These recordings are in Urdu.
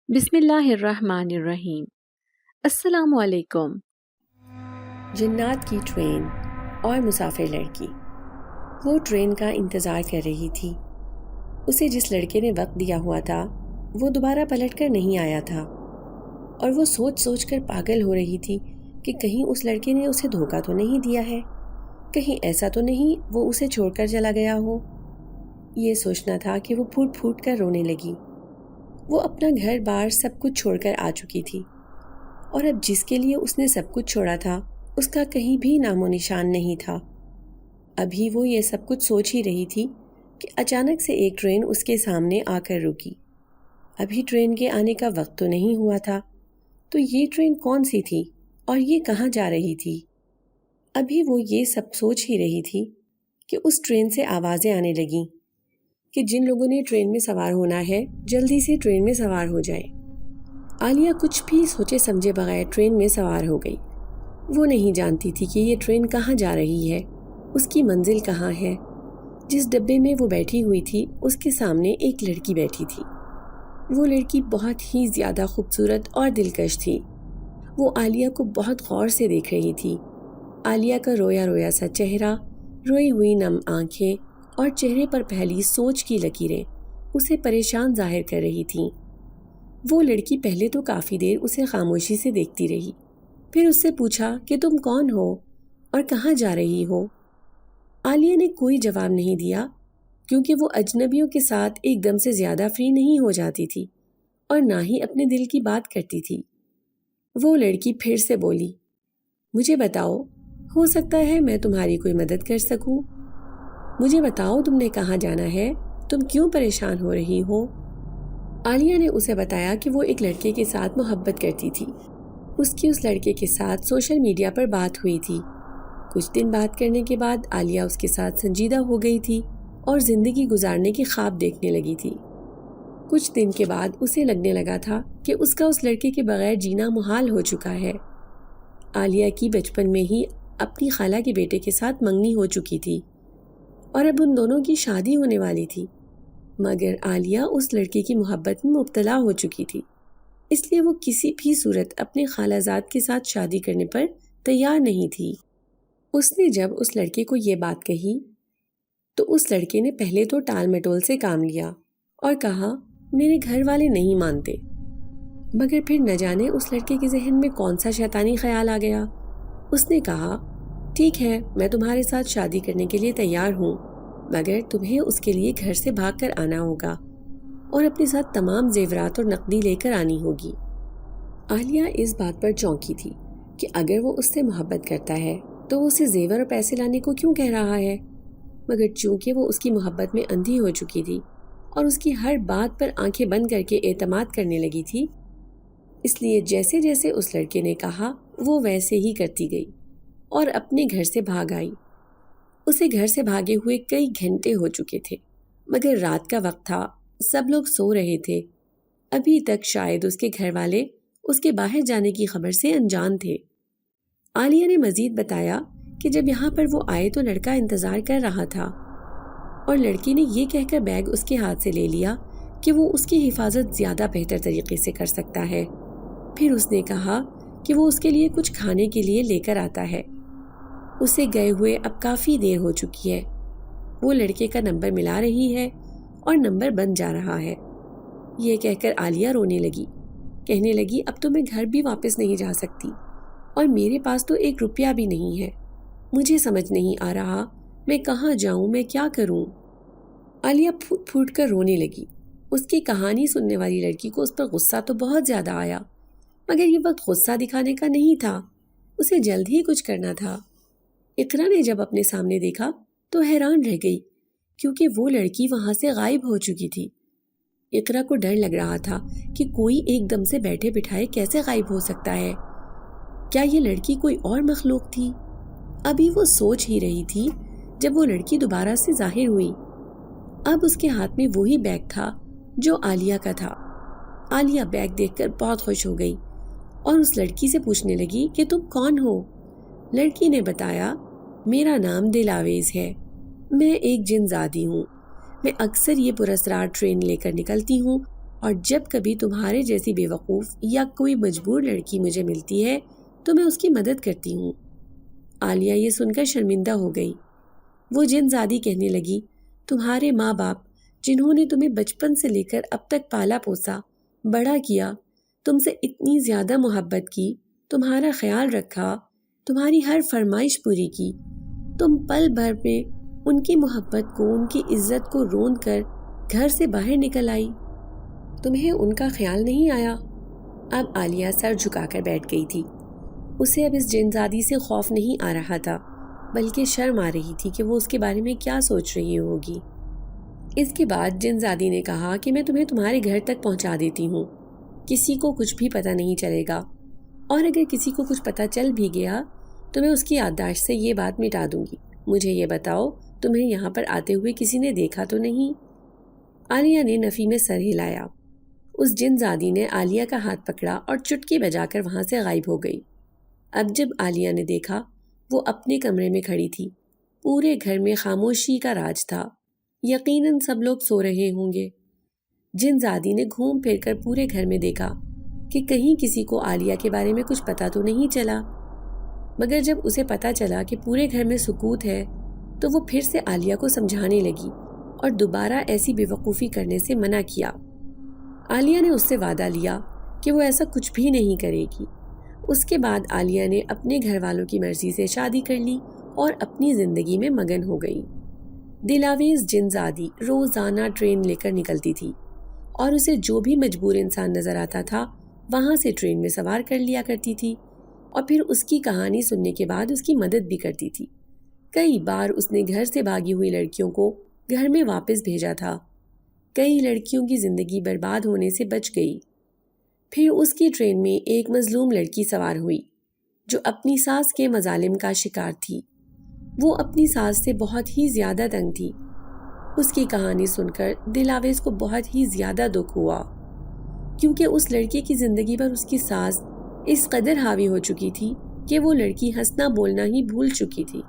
بسم اللہ الرحمن الرحیم۔ السلام علیکم۔ جنات کی ٹرین اور مسافر لڑکی۔ وہ ٹرین کا انتظار کر رہی تھی۔ اسے جس لڑکے نے وقت دیا ہوا تھا وہ دوبارہ پلٹ کر نہیں آیا تھا، اور وہ سوچ سوچ کر پاگل ہو رہی تھی کہ کہیں اس لڑکے نے اسے دھوکہ تو نہیں دیا ہے، کہیں ایسا تو نہیں وہ اسے چھوڑ کر چلا گیا ہو۔ یہ سوچنا تھا کہ وہ پھوٹ پھوٹ کر رونے لگی۔ وہ اپنا گھر بار سب کچھ چھوڑ کر آ چکی تھی، اور اب جس کے لیے اس نے سب کچھ چھوڑا تھا اس کا کہیں بھی نام و نشان نہیں تھا۔ ابھی وہ یہ سب کچھ سوچ ہی رہی تھی کہ اچانک سے ایک ٹرین اس کے سامنے آ کر رکی۔ ابھی ٹرین کے آنے کا وقت تو نہیں ہوا تھا، تو یہ ٹرین کون سی تھی اور یہ کہاں جا رہی تھی؟ ابھی وہ یہ سب سوچ ہی رہی تھی کہ اس ٹرین سے آوازیں آنے لگیں کہ جن لوگوں نے ٹرین میں سوار ہونا ہے جلدی سے ٹرین میں سوار ہو جائیں۔ عالیہ کچھ بھی سوچے سمجھے بغیر ٹرین میں سوار ہو گئی۔ وہ نہیں جانتی تھی کہ یہ ٹرین کہاں جا رہی ہے، اس کی منزل کہاں ہے۔ جس ڈبے میں وہ بیٹھی ہوئی تھی اس کے سامنے ایک لڑکی بیٹھی تھی۔ وہ لڑکی بہت ہی زیادہ خوبصورت اور دلکش تھی۔ وہ عالیہ کو بہت غور سے دیکھ رہی تھی۔ عالیہ کا رویا رویا سا چہرہ، روئی ہوئی نم آنکھیں اور چہرے پر پھیلی سوچ کی لکیریں اسے پریشان ظاہر کر رہی تھیں۔ وہ لڑکی پہلے تو کافی دیر اسے خاموشی سے دیکھتی رہی، پھر اس سے پوچھا کہ تم کون ہو اور کہاں جا رہی ہو؟ عالیہ نے کوئی جواب نہیں دیا، کیونکہ وہ اجنبیوں کے ساتھ ایک دم سے زیادہ فری نہیں ہو جاتی تھی اور نہ ہی اپنے دل کی بات کرتی تھی۔ وہ لڑکی پھر سے بولی، مجھے بتاؤ، ہو سکتا ہے میں تمہاری کوئی مدد کر سکوں۔ مجھے بتاؤ تم نے کہاں جانا ہے، تم کیوں پریشان ہو رہی ہو؟ عالیہ نے اسے بتایا کہ وہ ایک لڑکے کے ساتھ محبت کرتی تھی۔ اس لڑکے کے ساتھ سوشل میڈیا پر بات ہوئی تھی۔ کچھ دن بات کرنے کے بعد عالیہ اس کے ساتھ سنجیدہ ہو گئی تھی اور زندگی گزارنے کی خواب دیکھنے لگی تھی۔ کچھ دن کے بعد اسے لگنے لگا تھا کہ اس کا اس لڑکے کے بغیر جینا محال ہو چکا ہے۔ عالیہ کی بچپن میں ہی اپنی خالہ کے بیٹے کے ساتھ منگنی ہو چکی تھی، اور اب ان دونوں کی شادی ہونے والی تھی، مگر عالیہ اس لڑکے کی محبت میں مبتلا ہو چکی تھی، اس لیے وہ کسی بھی صورت اپنے خالہ زاد کے ساتھ شادی کرنے پر تیار نہیں تھی۔ اس نے جب اس لڑکے کو یہ بات کہی تو اس لڑکے نے پہلے تو ٹال مٹول سے کام لیا اور کہا میرے گھر والے نہیں مانتے، مگر پھر نہ جانے اس لڑکے کے ذہن میں کون سا شیطانی خیال آ گیا۔ اس نے کہا ٹھیک ہے، میں تمہارے ساتھ شادی کرنے کے لیے تیار ہوں، مگر تمہیں اس کے لیے گھر سے بھاگ کر آنا ہوگا اور اپنے ساتھ تمام زیورات اور نقدی لے کر آنی ہوگی۔ عالیہ اس بات پر چونکی تھی کہ اگر وہ اس سے محبت کرتا ہے تو وہ اسے زیور اور پیسے لانے کو کیوں کہہ رہا ہے، مگر چونکہ وہ اس کی محبت میں اندھی ہو چکی تھی اور اس کی ہر بات پر آنکھیں بند کر کے اعتماد کرنے لگی تھی، اس لیے جیسے جیسے اس لڑکے نے کہا وہ ویسے ہی کرتی گئی اور اپنے گھر سے بھاگ آئی۔ اسے گھر سے بھاگے ہوئے کئی گھنٹے ہو چکے تھے، مگر رات کا وقت تھا، سب لوگ سو رہے تھے۔ ابھی تک شاید اس کے گھر والے اس کے باہر جانے کی خبر سے انجان تھے۔ عالیہ نے مزید بتایا کہ جب یہاں پر وہ آئے تو لڑکا انتظار کر رہا تھا، اور لڑکی نے یہ کہہ کر بیگ اس کے ہاتھ سے لے لیا کہ وہ اس کی حفاظت زیادہ بہتر طریقے سے کر سکتا ہے۔ پھر اس نے کہا کہ وہ اس کے لیے کچھ کھانے کے لیے لے کر آتا ہے۔ اسے گئے ہوئے اب کافی دیر ہو چکی ہے۔ وہ لڑکے کا نمبر ملا رہی ہے اور نمبر بند جا رہا ہے۔ یہ کہہ کر عالیہ رونے لگی، کہنے لگی اب تو میں گھر بھی واپس نہیں جا سکتی، اور میرے پاس تو 1 روپیہ بھی نہیں ہے۔ مجھے سمجھ نہیں آ رہا میں کہاں جاؤں، میں کیا کروں؟ عالیہ پھوٹ پھوٹ کر رونے لگی۔ اس کی کہانی سننے والی لڑکی کو اس پر غصہ تو بہت زیادہ آیا، مگر یہ وقت غصہ دکھانے کا نہیں تھا، اسے جلد ہی کچھ کرنا تھا۔ اقرا نے جب اپنے سامنے دیکھا تو حیران رہ گئی، کیونکہ وہ لڑکی وہاں سے غائب ہو چکی تھی۔ اقرا کو ڈر لگ رہا تھا کہ کوئی ایک دم سے بیٹھے بٹھائے کیسے غائب ہو سکتا ہے، کیا یہ لڑکی کوئی اور مخلوق تھی؟ ابھی وہ سوچ ہی رہی تھی جب وہ لڑکی دوبارہ سے ظاہر ہوئی۔ اب اس کے ہاتھ میں وہی بیگ تھا جو عالیہ کا تھا۔ عالیہ بیگ دیکھ کر بہت خوش ہو گئی اور اس لڑکی سے پوچھنے لگی کہ تم کون ہو؟ لڑکی نے بتایا میرا نام دلاویز ہے، میں ایک جن زادی ہوں، میں اکثر یہ پراسرار ٹرین لے کر نکلتی ہوں اور جب کبھی تمہارے جیسی بے وقوف یا کوئی مجبور لڑکی مجھے ملتی ہے تو میں اس کی مدد کرتی ہوں۔ عالیہ یہ سن کر شرمندہ ہو گئی۔ وہ جن زادی کہنے لگی، تمہارے ماں باپ جنہوں نے تمہیں بچپن سے لے کر اب تک پالا پوسا، بڑا کیا، تم سے اتنی زیادہ محبت کی، تمہارا خیال رکھا، تمہاری ہر فرمائش پوری کی، تم پل بھر میں ان کی محبت کو، ان کی عزت کو روند کر گھر سے باہر نکل آئی، تمہیں ان کا خیال نہیں آیا؟ اب عالیہ سر جھکا کر بیٹھ گئی تھی۔ اسے اب اس جن زادی سے خوف نہیں آ رہا تھا، بلکہ شرم آ رہی تھی کہ وہ اس کے بارے میں کیا سوچ رہی ہوگی۔ اس کے بعد جن زادی نے کہا کہ میں تمہیں تمہارے گھر تک پہنچا دیتی ہوں، کسی کو کچھ بھی پتہ نہیں چلے گا، اور اگر کسی کو کچھ پتہ چل بھی گیا تو میں اس کی یادداشت سے یہ بات مٹا دوں گی۔ مجھے یہ بتاؤ، تمہیں یہاں پر آتے ہوئے کسی نے دیکھا تو نہیں؟ عالیہ نے نفی میں سر ہلایا۔ اس جن زادی نے عالیہ کا ہاتھ پکڑا اور چٹکی بجا کر وہاں سے غائب ہو گئی۔ اب جب عالیہ نے دیکھا، وہ اپنے کمرے میں کھڑی تھی۔ پورے گھر میں خاموشی کا راج تھا، یقیناً سب لوگ سو رہے ہوں گے۔ جن زادی نے گھوم پھر کر پورے گھر میں دیکھا کہ کہیں کسی کو عالیہ کے بارے میں کچھ پتہ تو نہیں چلا، مگر جب اسے پتہ چلا کہ پورے گھر میں سکوت ہے تو وہ پھر سے عالیہ کو سمجھانے لگی اور دوبارہ ایسی بے وقوفی کرنے سے منع کیا۔ عالیہ نے اس سے وعدہ لیا کہ وہ ایسا کچھ بھی نہیں کرے گی۔ اس کے بعد عالیہ نے اپنے گھر والوں کی مرضی سے شادی کر لی اور اپنی زندگی میں مگن ہو گئی۔ دلاویز جن زادی روزانہ ٹرین لے کر نکلتی تھی اور اسے جو بھی مجبور انسان نظر آتا تھا وہاں سے ٹرین میں سوار کر لیا کرتی تھی، اور پھر اس کی کہانی سننے کے بعد اس کی مدد بھی کرتی تھی۔ کئی بار اس نے گھر سے بھاگی ہوئی لڑکیوں کو گھر میں واپس بھیجا تھا۔ کئی لڑکیوں کی زندگی برباد ہونے سے بچ گئی۔ پھر اس کی ٹرین میں ایک مظلوم لڑکی سوار ہوئی جو اپنی ساس کے مظالم کا شکار تھی۔ وہ اپنی ساس سے بہت ہی زیادہ تنگ تھی۔ اس کی کہانی سن کر دلاویز کو بہت ہی زیادہ دکھ ہوا، کیونکہ اس لڑکی کی زندگی پر اس کی ساس اس قدر حاوی ہو چکی تھی کہ وہ لڑکی ہنسنا بولنا ہی بھول چکی تھی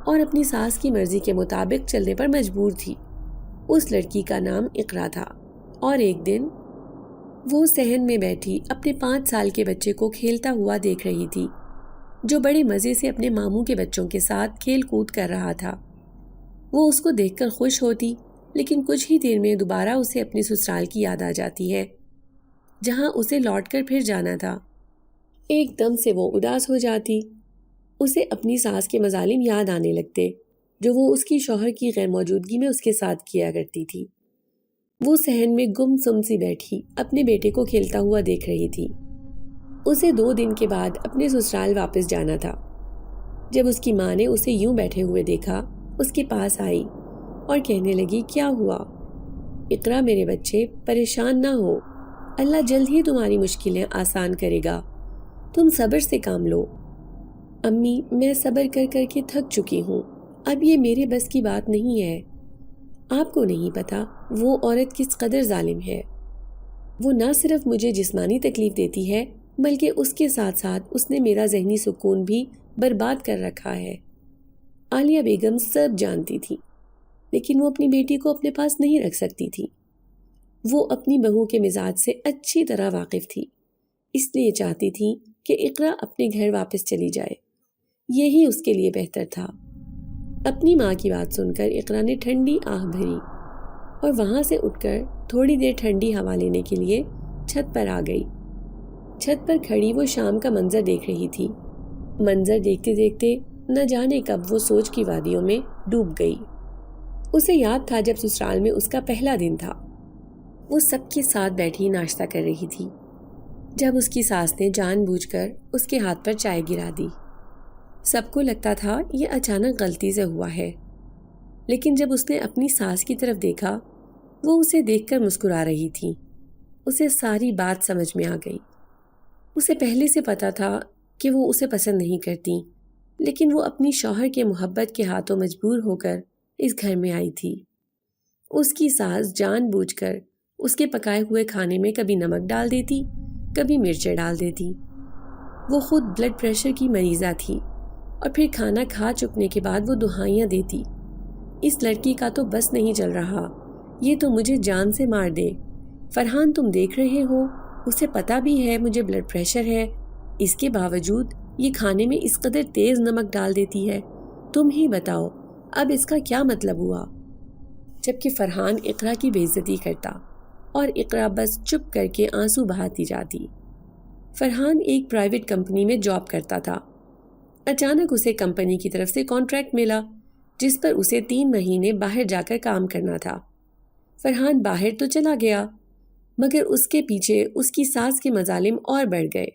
اور اپنی ساس کی مرضی کے مطابق چلنے پر مجبور تھی۔ اس لڑکی کا نام اقرا تھا، اور ایک دن وہ صحن میں بیٹھی اپنے 5 سال کے بچے کو کھیلتا ہوا دیکھ رہی تھی، جو بڑے مزے سے اپنے ماموں کے بچوں کے ساتھ کھیل کود کر رہا تھا۔ وہ اس کو دیکھ کر خوش ہوتی، لیکن کچھ ہی دیر میں دوبارہ اسے اپنے سسرال کی یاد آ جاتی ہے، جہاں اسے لوٹ کر پھر جانا تھا۔ ایک دم سے وہ اداس ہو جاتی۔ اسے اپنی ساس کے مظالم یاد آنے لگتے جو وہ اس کی شوہر کی غیر موجودگی میں اس کے ساتھ کیا کرتی تھی۔ وہ صحن میں گم سم سی بیٹھی اپنے بیٹے کو کھیلتا ہوا دیکھ رہی تھی۔ اسے 2 دن کے بعد اپنے سسرال واپس جانا تھا۔ جب اس کی ماں نے اسے یوں بیٹھے ہوئے دیکھا، اس کے پاس آئی اور کہنے لگی، کیا ہوا؟ اقرا میرے بچے، پریشان نہ ہو، اللہ جلد ہی تمہاری مشکلیں آسان کرے گا، تم صبر سے کام لو۔ امی، میں صبر کر کر کے تھک چکی ہوں، اب یہ میرے بس کی بات نہیں ہے۔ آپ کو نہیں پتا وہ عورت کس قدر ظالم ہے۔ وہ نہ صرف مجھے جسمانی تکلیف دیتی ہے، بلکہ اس کے ساتھ ساتھ اس نے میرا ذہنی سکون بھی برباد کر رکھا ہے۔ عالیہ بیگم سب جانتی تھی، لیکن وہ اپنی بیٹی کو اپنے پاس نہیں رکھ سکتی تھی۔ وہ اپنی بہو کے مزاج سے اچھی طرح واقف تھی، اس لیے چاہتی تھی کہ اقرا اپنے گھر واپس چلی جائے، یہی اس کے لیے بہتر تھا۔ اپنی ماں کی بات سن کر اقرا نے ٹھنڈی آہ بھری اور وہاں سے اٹھ کر تھوڑی دیر ٹھنڈی ہوا لینے کے لیے چھت پر آ گئی۔ چھت پر کھڑی وہ شام کا منظر دیکھ رہی تھی۔ منظر دیکھتے دیکھتے نہ جانے کب وہ سوچ کی وادیوں میں ڈوب گئی۔ اسے یاد تھا جب سسرال میں اس کا پہلا دن تھا، وہ سب کے ساتھ بیٹھی ناشتہ کر رہی تھی، جب اس کی ساس نے جان بوجھ کر اس کے ہاتھ پر چائے گرا دی۔ سب کو لگتا تھا یہ اچانک غلطی سے ہوا ہے، لیکن جب اس نے اپنی ساس کی طرف دیکھا، وہ اسے دیکھ کر مسکرا رہی تھی۔ اسے ساری بات سمجھ میں آ گئی۔ اسے پہلے سے پتا تھا کہ وہ اسے پسند نہیں کرتی، لیکن وہ اپنی شوہر کے محبت کے ہاتھوں مجبور ہو کر اس گھر میں آئی تھی۔ اس کی ساس جان بوجھ کر اس کے پکائے ہوئے کھانے میں کبھی نمک ڈال دیتی، کبھی مرچیں ڈال دیتی۔ وہ خود بلڈ پریشر کی مریضہ تھی، اور پھر کھانا کھا چکنے کے بعد وہ دہائیاں دیتی، اس لڑکی کا تو بس نہیں چل رہا، یہ تو مجھے جان سے مار دے، فرحان تم دیکھ رہے ہو، اسے پتہ بھی ہے مجھے بلڈ پریشر ہے، اس کے باوجود یہ کھانے میں اس قدر تیز نمک ڈال دیتی ہے، تم ہی بتاؤ اب اس کا کیا مطلب ہوا؟ جبکہ فرحان اقرا کی بے عزتی کرتا اور اقرا بس چپ کر کے آنسو بہاتی جاتی۔ فرحان ایک پرائیویٹ کمپنی میں جاب کرتا تھا۔ اچانک اسے کمپنی کی طرف سے کانٹریکٹ ملا جس پر اسے 3 مہینے باہر جا کر کام کرنا تھا۔ فرحان باہر تو چلا گیا مگر اس کے پیچھے اس کی ساس کے مظالم اور بڑھ گئے۔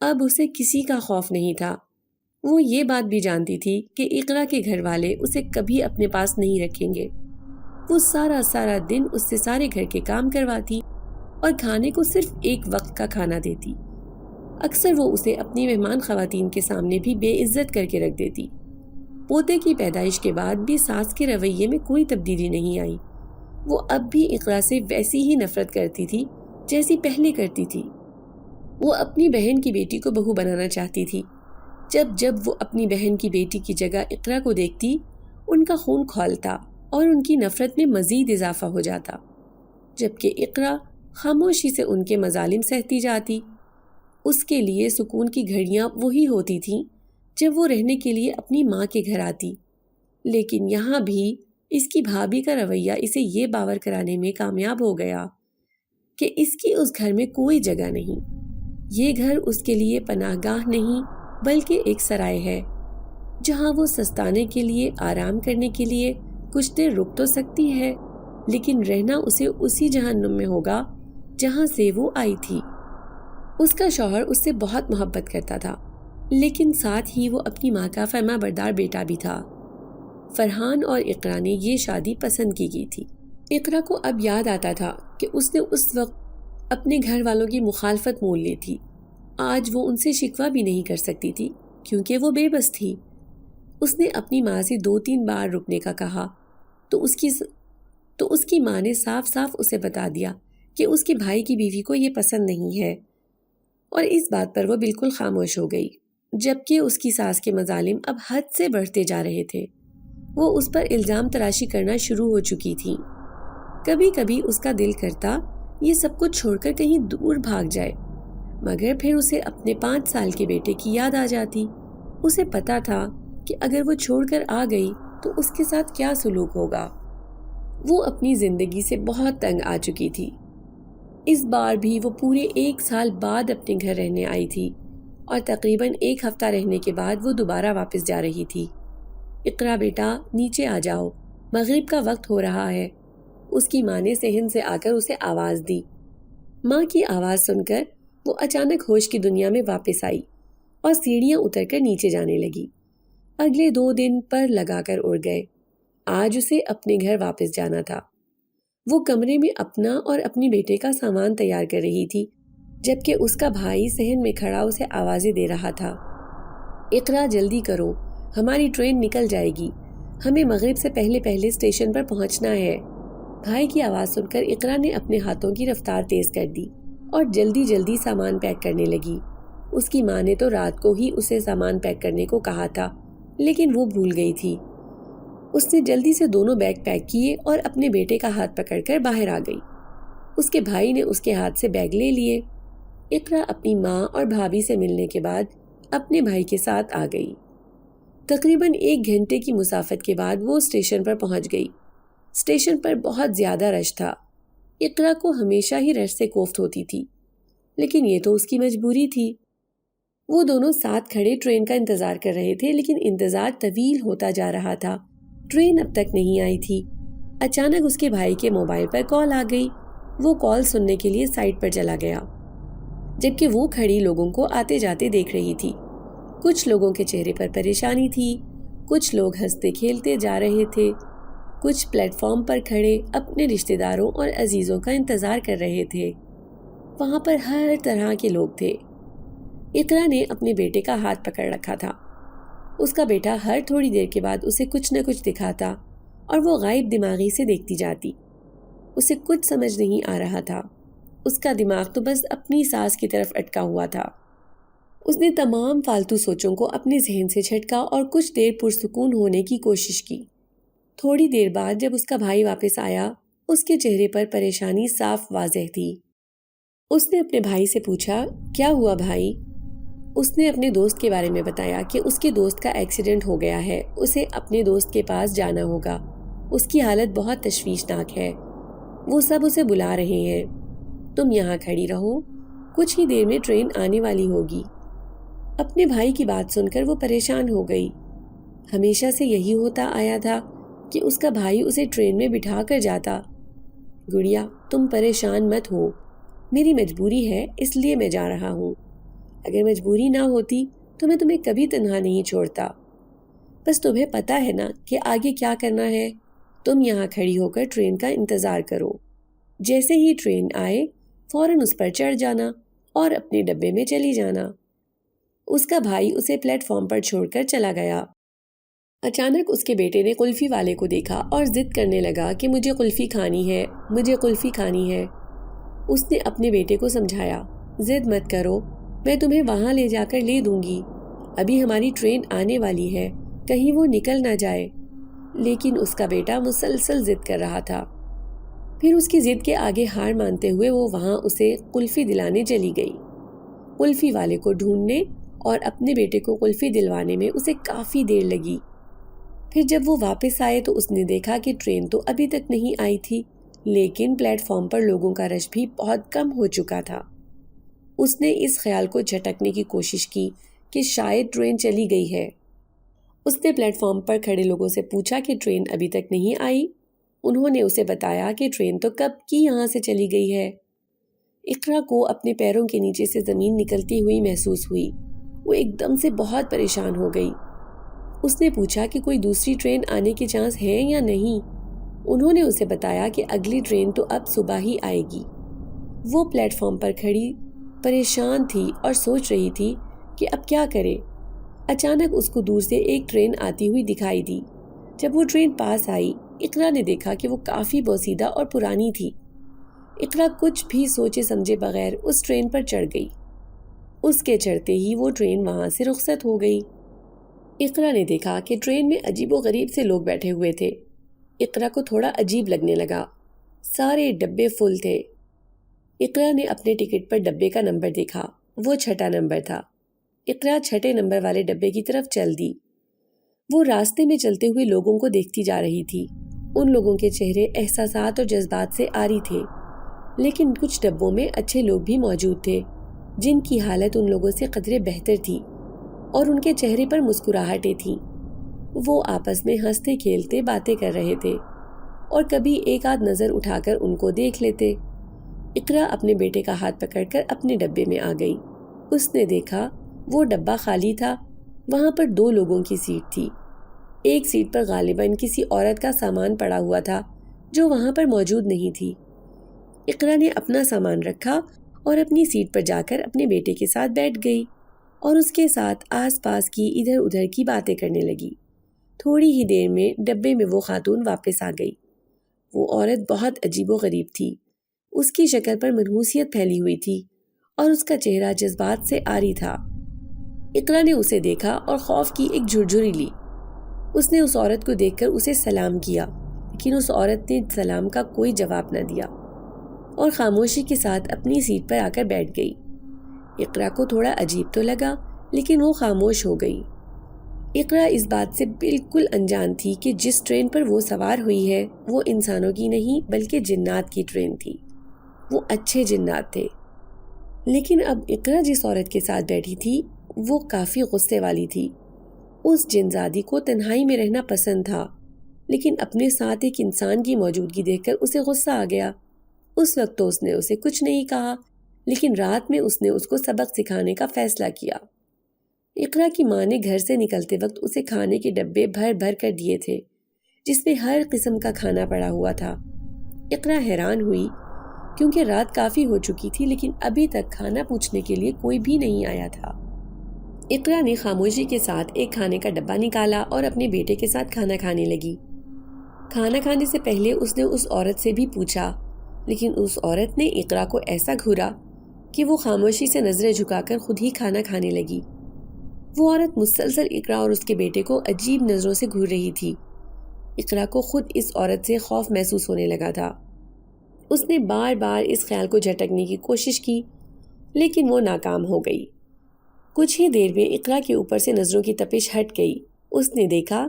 اب اسے کسی کا خوف نہیں تھا۔ وہ یہ بات بھی جانتی تھی کہ اقرا کے گھر والے اسے کبھی اپنے پاس نہیں رکھیں گے۔ وہ سارا دن اس سے سارے گھر کے کام کرواتی اور کھانے کو صرف ایک وقت کا کھانا دیتی۔ اکثر وہ اسے اپنی مہمان خواتین کے سامنے بھی بے عزت کر کے رکھ دیتی۔ پوتے کی پیدائش کے بعد بھی ساس کے رویے میں کوئی تبدیلی نہیں آئی۔ وہ اب بھی اقرا سے ویسی ہی نفرت کرتی تھی جیسی پہلے کرتی تھی۔ وہ اپنی بہن کی بیٹی کو بہو بنانا چاہتی تھی۔ جب وہ اپنی بہن کی بیٹی کی جگہ اقرا کو دیکھتی ان کا خون کھولتا اور ان کی نفرت میں مزید اضافہ ہو جاتا، جبکہ اقرا خاموشی سے ان کے مظالم سہتی جاتی۔ اس کے لیے سکون کی گھڑیاں وہی ہوتی تھیں جب وہ رہنے کے لیے اپنی ماں کے گھر آتی، لیکن یہاں بھی اس کی بھابھی کا رویہ اسے یہ باور کرانے میں کامیاب ہو گیا کہ اس کی اس گھر میں کوئی جگہ نہیں۔ یہ گھر اس کے لیے پناہ گاہ نہیں بلکہ ایک سرائے ہے جہاں وہ سستانے کے لیے، آرام کرنے کے لیے کچھ دیر رک تو سکتی ہے، لیکن رہنا اسے اسی جہنم میں ہوگا جہاں سے وہ آئی تھی۔ اس کا شوہر اس سے بہت محبت کرتا تھا، لیکن ساتھ ہی وہ اپنی ماں کا فرما بردار بیٹا بھی تھا۔ فرحان اور اقرا نے یہ شادی پسند کی گئی تھی۔ اقرا کو اب یاد آتا تھا کہ اس نے اس وقت اپنے گھر والوں کی مخالفت مول لی تھی۔ آج وہ ان سے شکوہ بھی نہیں کر سکتی تھی کیونکہ وہ بے بس تھی۔ اس نے اپنی ماں سے 2-3 بار رکنے کا کہا تو اس کی ماں نے صاف اسے بتا دیا کہ اس کے بھائی کی بیوی کو یہ پسند نہیں ہے، اور اس بات پر وہ بالکل خاموش ہو گئی، جبکہ اس کی ساس کے مظالم اب حد سے بڑھتے جا رہے تھے۔ وہ اس پر الزام تراشی کرنا شروع ہو چکی تھی۔ کبھی کبھی اس کا دل کرتا یہ سب کچھ چھوڑ کر کہیں دور بھاگ جائے، مگر پھر اسے اپنے 5 سال کے بیٹے کی یاد آ جاتی۔ اسے پتا تھا کہ اگر وہ چھوڑ کر آ گئی تو اس کے ساتھ کیا سلوک ہوگا۔ وہ اپنی زندگی سے بہت تنگ آ چکی تھی۔ اس بار بھی وہ پورے 1 سال بعد اپنے گھر رہنے آئی تھی اور تقریباً 1 ہفتہ رہنے کے بعد وہ دوبارہ واپس جا رہی تھی۔ اقرا بیٹا نیچے آ جاؤ، مغرب کا وقت ہو رہا ہے، اس کی ماں نے صحن سے آ کر اسے آواز دی۔ ماں کی آواز سن کر وہ اچانک ہوش کی دنیا میں واپس آئی اور سیڑھیاں اتر کر نیچے جانے لگی۔ اگلے 2 دن پر لگا کر اڑ گئے۔ آج اسے اپنے گھر واپس جانا تھا۔ وہ کمرے میں اپنا اور اپنی بیٹے کا سامان تیار کر رہی تھی، جبکہ اس کا بھائی صحن میں کھڑا اسے آوازیں دے رہا تھا۔ اقرا جلدی کرو، ہماری ٹرین نکل جائے گی، ہمیں مغرب سے پہلے اسٹیشن پر پہنچنا ہے۔ بھائی کی آواز سن کر اقرا نے اپنے ہاتھوں کی رفتار تیز کر دی اور جلدی سامان پیک کرنے لگی۔ اس کی ماں نے تو رات کو ہی اسے سامان پیک کرنے کو کہا تھا، لیکن وہ بھول گئی تھی۔ اس نے جلدی سے دونوں بیگ پیک کیے اور اپنے بیٹے کا ہاتھ پکڑ کر باہر آ گئی۔ اس کے بھائی نے اس کے ہاتھ سے بیگ لے لیے۔ اقرا اپنی ماں اور بھابھی سے ملنے کے بعد اپنے بھائی کے ساتھ آ گئی۔ تقریباً 1 گھنٹے کی مسافت کے بعد وہ اسٹیشن پر پہنچ گئی۔ اسٹیشن پر بہت زیادہ رش تھا۔ اقرا کو ہمیشہ ہی رش سے کوفت ہوتی تھی، لیکن یہ تو اس کی مجبوری تھی۔ وہ دونوں ساتھ کھڑے ٹرین کا انتظار کر رہے تھے، لیکن انتظار طویل ہوتا جا رہا تھا۔ ٹرین اب تک نہیں آئی تھی۔ اچانک اس کے بھائی کے موبائل پر کال آ گئی۔ وہ کال سننے کے لیے سائٹ پر چلا گیا، جبکہ وہ کھڑی لوگوں کو آتے جاتے دیکھ رہی تھی۔ کچھ لوگوں کے چہرے پر پریشانی تھی، کچھ لوگ ہنستے کھیلتے جا رہے تھے، کچھ پلیٹ فارم پر کھڑے اپنے رشتہ داروں اور عزیزوں کا انتظار کر رہے تھے۔ وہاں پر ہر طرح کے لوگ تھے۔ اقرا نے اپنے بیٹے کا ہاتھ پکڑ رکھا تھا۔ اس کا بیٹا ہر تھوڑی دیر کے بعد اسے کچھ نہ کچھ دکھاتا اور وہ غائب دماغی سے دیکھتی جاتی۔ اسے کچھ سمجھ نہیں آ رہا تھا۔ اس کا دماغ تو بس اپنی ساس کی طرف اٹکا ہوا تھا۔ اس نے تمام فالتو سوچوں کو اپنے ذہن سے جھٹکا اور کچھ دیر پرسکون ہونے کی کوشش کی۔ تھوڑی دیر بعد جب اس کا بھائی واپس آیا اس کے چہرے پر پریشانی صاف واضح تھی۔ اس نے اپنے بھائی سے پوچھا، کیا ہوا بھائی؟ اس نے اپنے دوست کے بارے میں بتایا کہ اس کے دوست کا ایکسیڈنٹ ہو گیا ہے، اسے اپنے دوست کے پاس جانا ہوگا، اس کی حالت بہت تشویشناک ہے، وہ سب اسے بلا رہے ہیں، تم یہاں کھڑی رہو، کچھ ہی دیر میں ٹرین آنے والی ہوگی۔ اپنے بھائی کی بات سن کر وہ پریشان ہو گئی۔ ہمیشہ سے یہی ہوتا آیا تھا کہ اس کا بھائی اسے ٹرین میں بٹھا کر جاتا۔ گڑیا، تم پریشان مت ہو، میری مجبوری ہے اس لیے میں جا رہا ہوں، اگر مجبوری نہ ہوتی تو میں تمہیں کبھی تنہا نہیں چھوڑتا۔ بس تمہیں پتہ ہے نا کہ آگے کیا کرنا ہے، تم یہاں کھڑی ہو کر ٹرین کا انتظار کرو، جیسے ہی ٹرین آئے فوراً اس پر چڑھ جانا اور اپنے ڈبے میں چلی جانا۔ اس کا بھائی اسے پلیٹ فارم پر چھوڑ کر چلا گیا۔ اچانک اس کے بیٹے نے قلفی والے کو دیکھا اور ضد کرنے لگا کہ مجھے قلفی کھانی ہے، مجھے قلفی کھانی ہے۔ اس نے اپنے بیٹے کو سمجھایا، ضد مت کرو، میں تمہیں وہاں لے جا کر لے دوں گی، ابھی ہماری ٹرین آنے والی ہے، کہیں وہ نکل نہ جائے۔ لیکن اس کا بیٹا مسلسل ضد کر رہا تھا۔ پھر اس کی ضد کے آگے ہار مانتے ہوئے وہ وہاں اسے قلفی دلانے چلی گئی۔ قلفی والے کو ڈھونڈنے اور اپنے بیٹے کو قلفی دلوانے میں اسے کافی دیر لگی۔ پھر جب وہ واپس آئے تو اس نے دیکھا کہ ٹرین تو ابھی تک نہیں آئی تھی، لیکن پلیٹ فارم پر لوگوں کا رش بھی بہت کم ہو چکا تھا۔ اس نے اس خیال کو جھٹکنے کی کوشش کی کہ شاید ٹرین چلی گئی ہے۔ اس نے پلیٹ فارم پر کھڑے لوگوں سے پوچھا کہ ٹرین ابھی تک نہیں آئی۔ انہوں نے اسے بتایا کہ ٹرین تو کب کی یہاں سے چلی گئی ہے۔ اقرا کو اپنے پیروں کے نیچے سے زمین نکلتی ہوئی محسوس ہوئی۔ وہ ایک دم سے بہت پریشان ہو گئی۔ اس نے پوچھا کہ کوئی دوسری ٹرین آنے کے چانس ہے یا نہیں۔ انہوں نے اسے بتایا کہ اگلی ٹرین تو اب صبح ہی آئے گی۔ وہ پلیٹ فارم پر کھڑی پریشان تھی اور سوچ رہی تھی کہ اب کیا کرے۔ اچانک اس کو دور سے ایک ٹرین آتی ہوئی دکھائی دی۔ جب وہ ٹرین پاس آئی، اقرا نے دیکھا کہ وہ کافی بوسیدہ اور پرانی تھی۔ اقرا کچھ بھی سوچے سمجھے بغیر اس ٹرین پر چڑھ گئی۔ اس کے چڑھتے ہی وہ ٹرین وہاں سے رخصت ہو گئی۔ اقرا نے دیکھا کہ ٹرین میں عجیب و غریب سے لوگ بیٹھے ہوئے تھے۔ اقرا کو تھوڑا عجیب لگنے لگا، سارے ڈبے فل تھے۔ اقرا نے اپنے ٹکٹ پر ڈبے کا نمبر دیکھا، وہ 6 نمبر تھا۔ اقرا 6 نمبر والے ڈبے کی طرف چل دی۔ وہ راستے میں چلتے ہوئے لوگوں کو دیکھتی جا رہی تھی۔ ان لوگوں کے چہرے احساسات اور جذبات سے عاری تھے، لیکن کچھ ڈبوں میں اچھے لوگ بھی موجود تھے جن کی حالت ان لوگوں سے قدرے بہتر تھی اور ان کے چہرے پر مسکراہٹیں تھیں۔ وہ آپس میں ہنستے کھیلتے باتیں کر رہے تھے اور کبھی ایک آدھ نظر اٹھا کر ان کو دیکھ لیتے۔ اقرا اپنے بیٹے کا ہاتھ پکڑ کر اپنے ڈبے میں آ گئی۔ اس نے دیکھا وہ ڈبہ خالی تھا، وہاں پر 2 لوگوں کی سیٹ تھی۔ ایک سیٹ پر غالباً کسی عورت کا سامان پڑا ہوا تھا جو وہاں پر موجود نہیں تھی۔ اقرا نے اپنا سامان رکھا اور اپنی سیٹ پر جا کر اپنے بیٹے کے ساتھ بیٹھ گئی اور اس کے ساتھ آس پاس کی ادھر ادھر کی باتیں کرنے لگی۔ تھوڑی ہی دیر میں ڈبے میں وہ خاتون واپس آ گئی۔ وہ عورت بہت عجیب و غریب تھی۔ اس کی شکل پر منحوسیت پھیلی ہوئی تھی اور اس کا چہرہ جذبات سے عاری تھا۔ اقرا نے اسے دیکھا اور خوف کی ایک جھرجھری لی۔ اس نے اس عورت کو دیکھ کر اسے سلام کیا، لیکن اس عورت نے سلام کا کوئی جواب نہ دیا اور خاموشی کے ساتھ اپنی سیٹ پر آ کر بیٹھ گئی۔ اقرا کو تھوڑا عجیب تو لگا، لیکن وہ خاموش ہو گئی۔ اقرا اس بات سے بالکل انجان تھی کہ جس ٹرین پر وہ سوار ہوئی ہے وہ انسانوں کی نہیں بلکہ جنات کی ٹرین تھی۔ وہ اچھے جنات تھے۔ لیکن اب اقرا جس عورت کے ساتھ بیٹھی تھی وہ کافی غصے والی تھی۔ اس جنزادی کو تنہائی میں رہنا پسند تھا، لیکن اپنے ساتھ ایک انسان کی موجودگی دیکھ کر اسے غصہ آ گیا۔ اس وقت تو اس نے اسے کچھ نہیں کہا، لیکن رات میں اس نے اس کو سبق سکھانے کا فیصلہ کیا۔ اقرا کی ماں نے گھر سے نکلتے وقت اسے کھانے کے ڈبے بھر بھر کر دیے تھے جس میں ہر قسم کا کھانا پڑا ہوا تھا۔ اقرا حیران ہوئی کیونکہ رات کافی ہو چکی تھی، لیکن ابھی تک کھانا پوچھنے کے لیے کوئی بھی نہیں آیا تھا۔ اقرا نے خاموشی کے ساتھ ایک کھانے کا ڈبہ نکالا اور اپنے بیٹے کے ساتھ کھانا کھانے لگی۔ کھانا کھانے سے پہلے اس نے اس عورت سے بھی پوچھا، لیکن اس عورت نے اقرا کو ایسا گھورا کہ وہ خاموشی سے نظریں جھکا کر خود ہی کھانا کھانے لگی۔ وہ عورت مسلسل اقرا اور اس کے بیٹے کو عجیب نظروں سے گھور رہی تھی۔ اقرا کو خود اس عورت سے خوف محسوس ہونے لگا تھا۔ اس نے بار بار اس خیال کو جھٹکنے کی کوشش کی لیکن وہ ناکام ہو گئی۔ کچھ ہی دیر میں اقرا کے اوپر سے نظروں کی تپش ہٹ گئی۔ اس نے دیکھا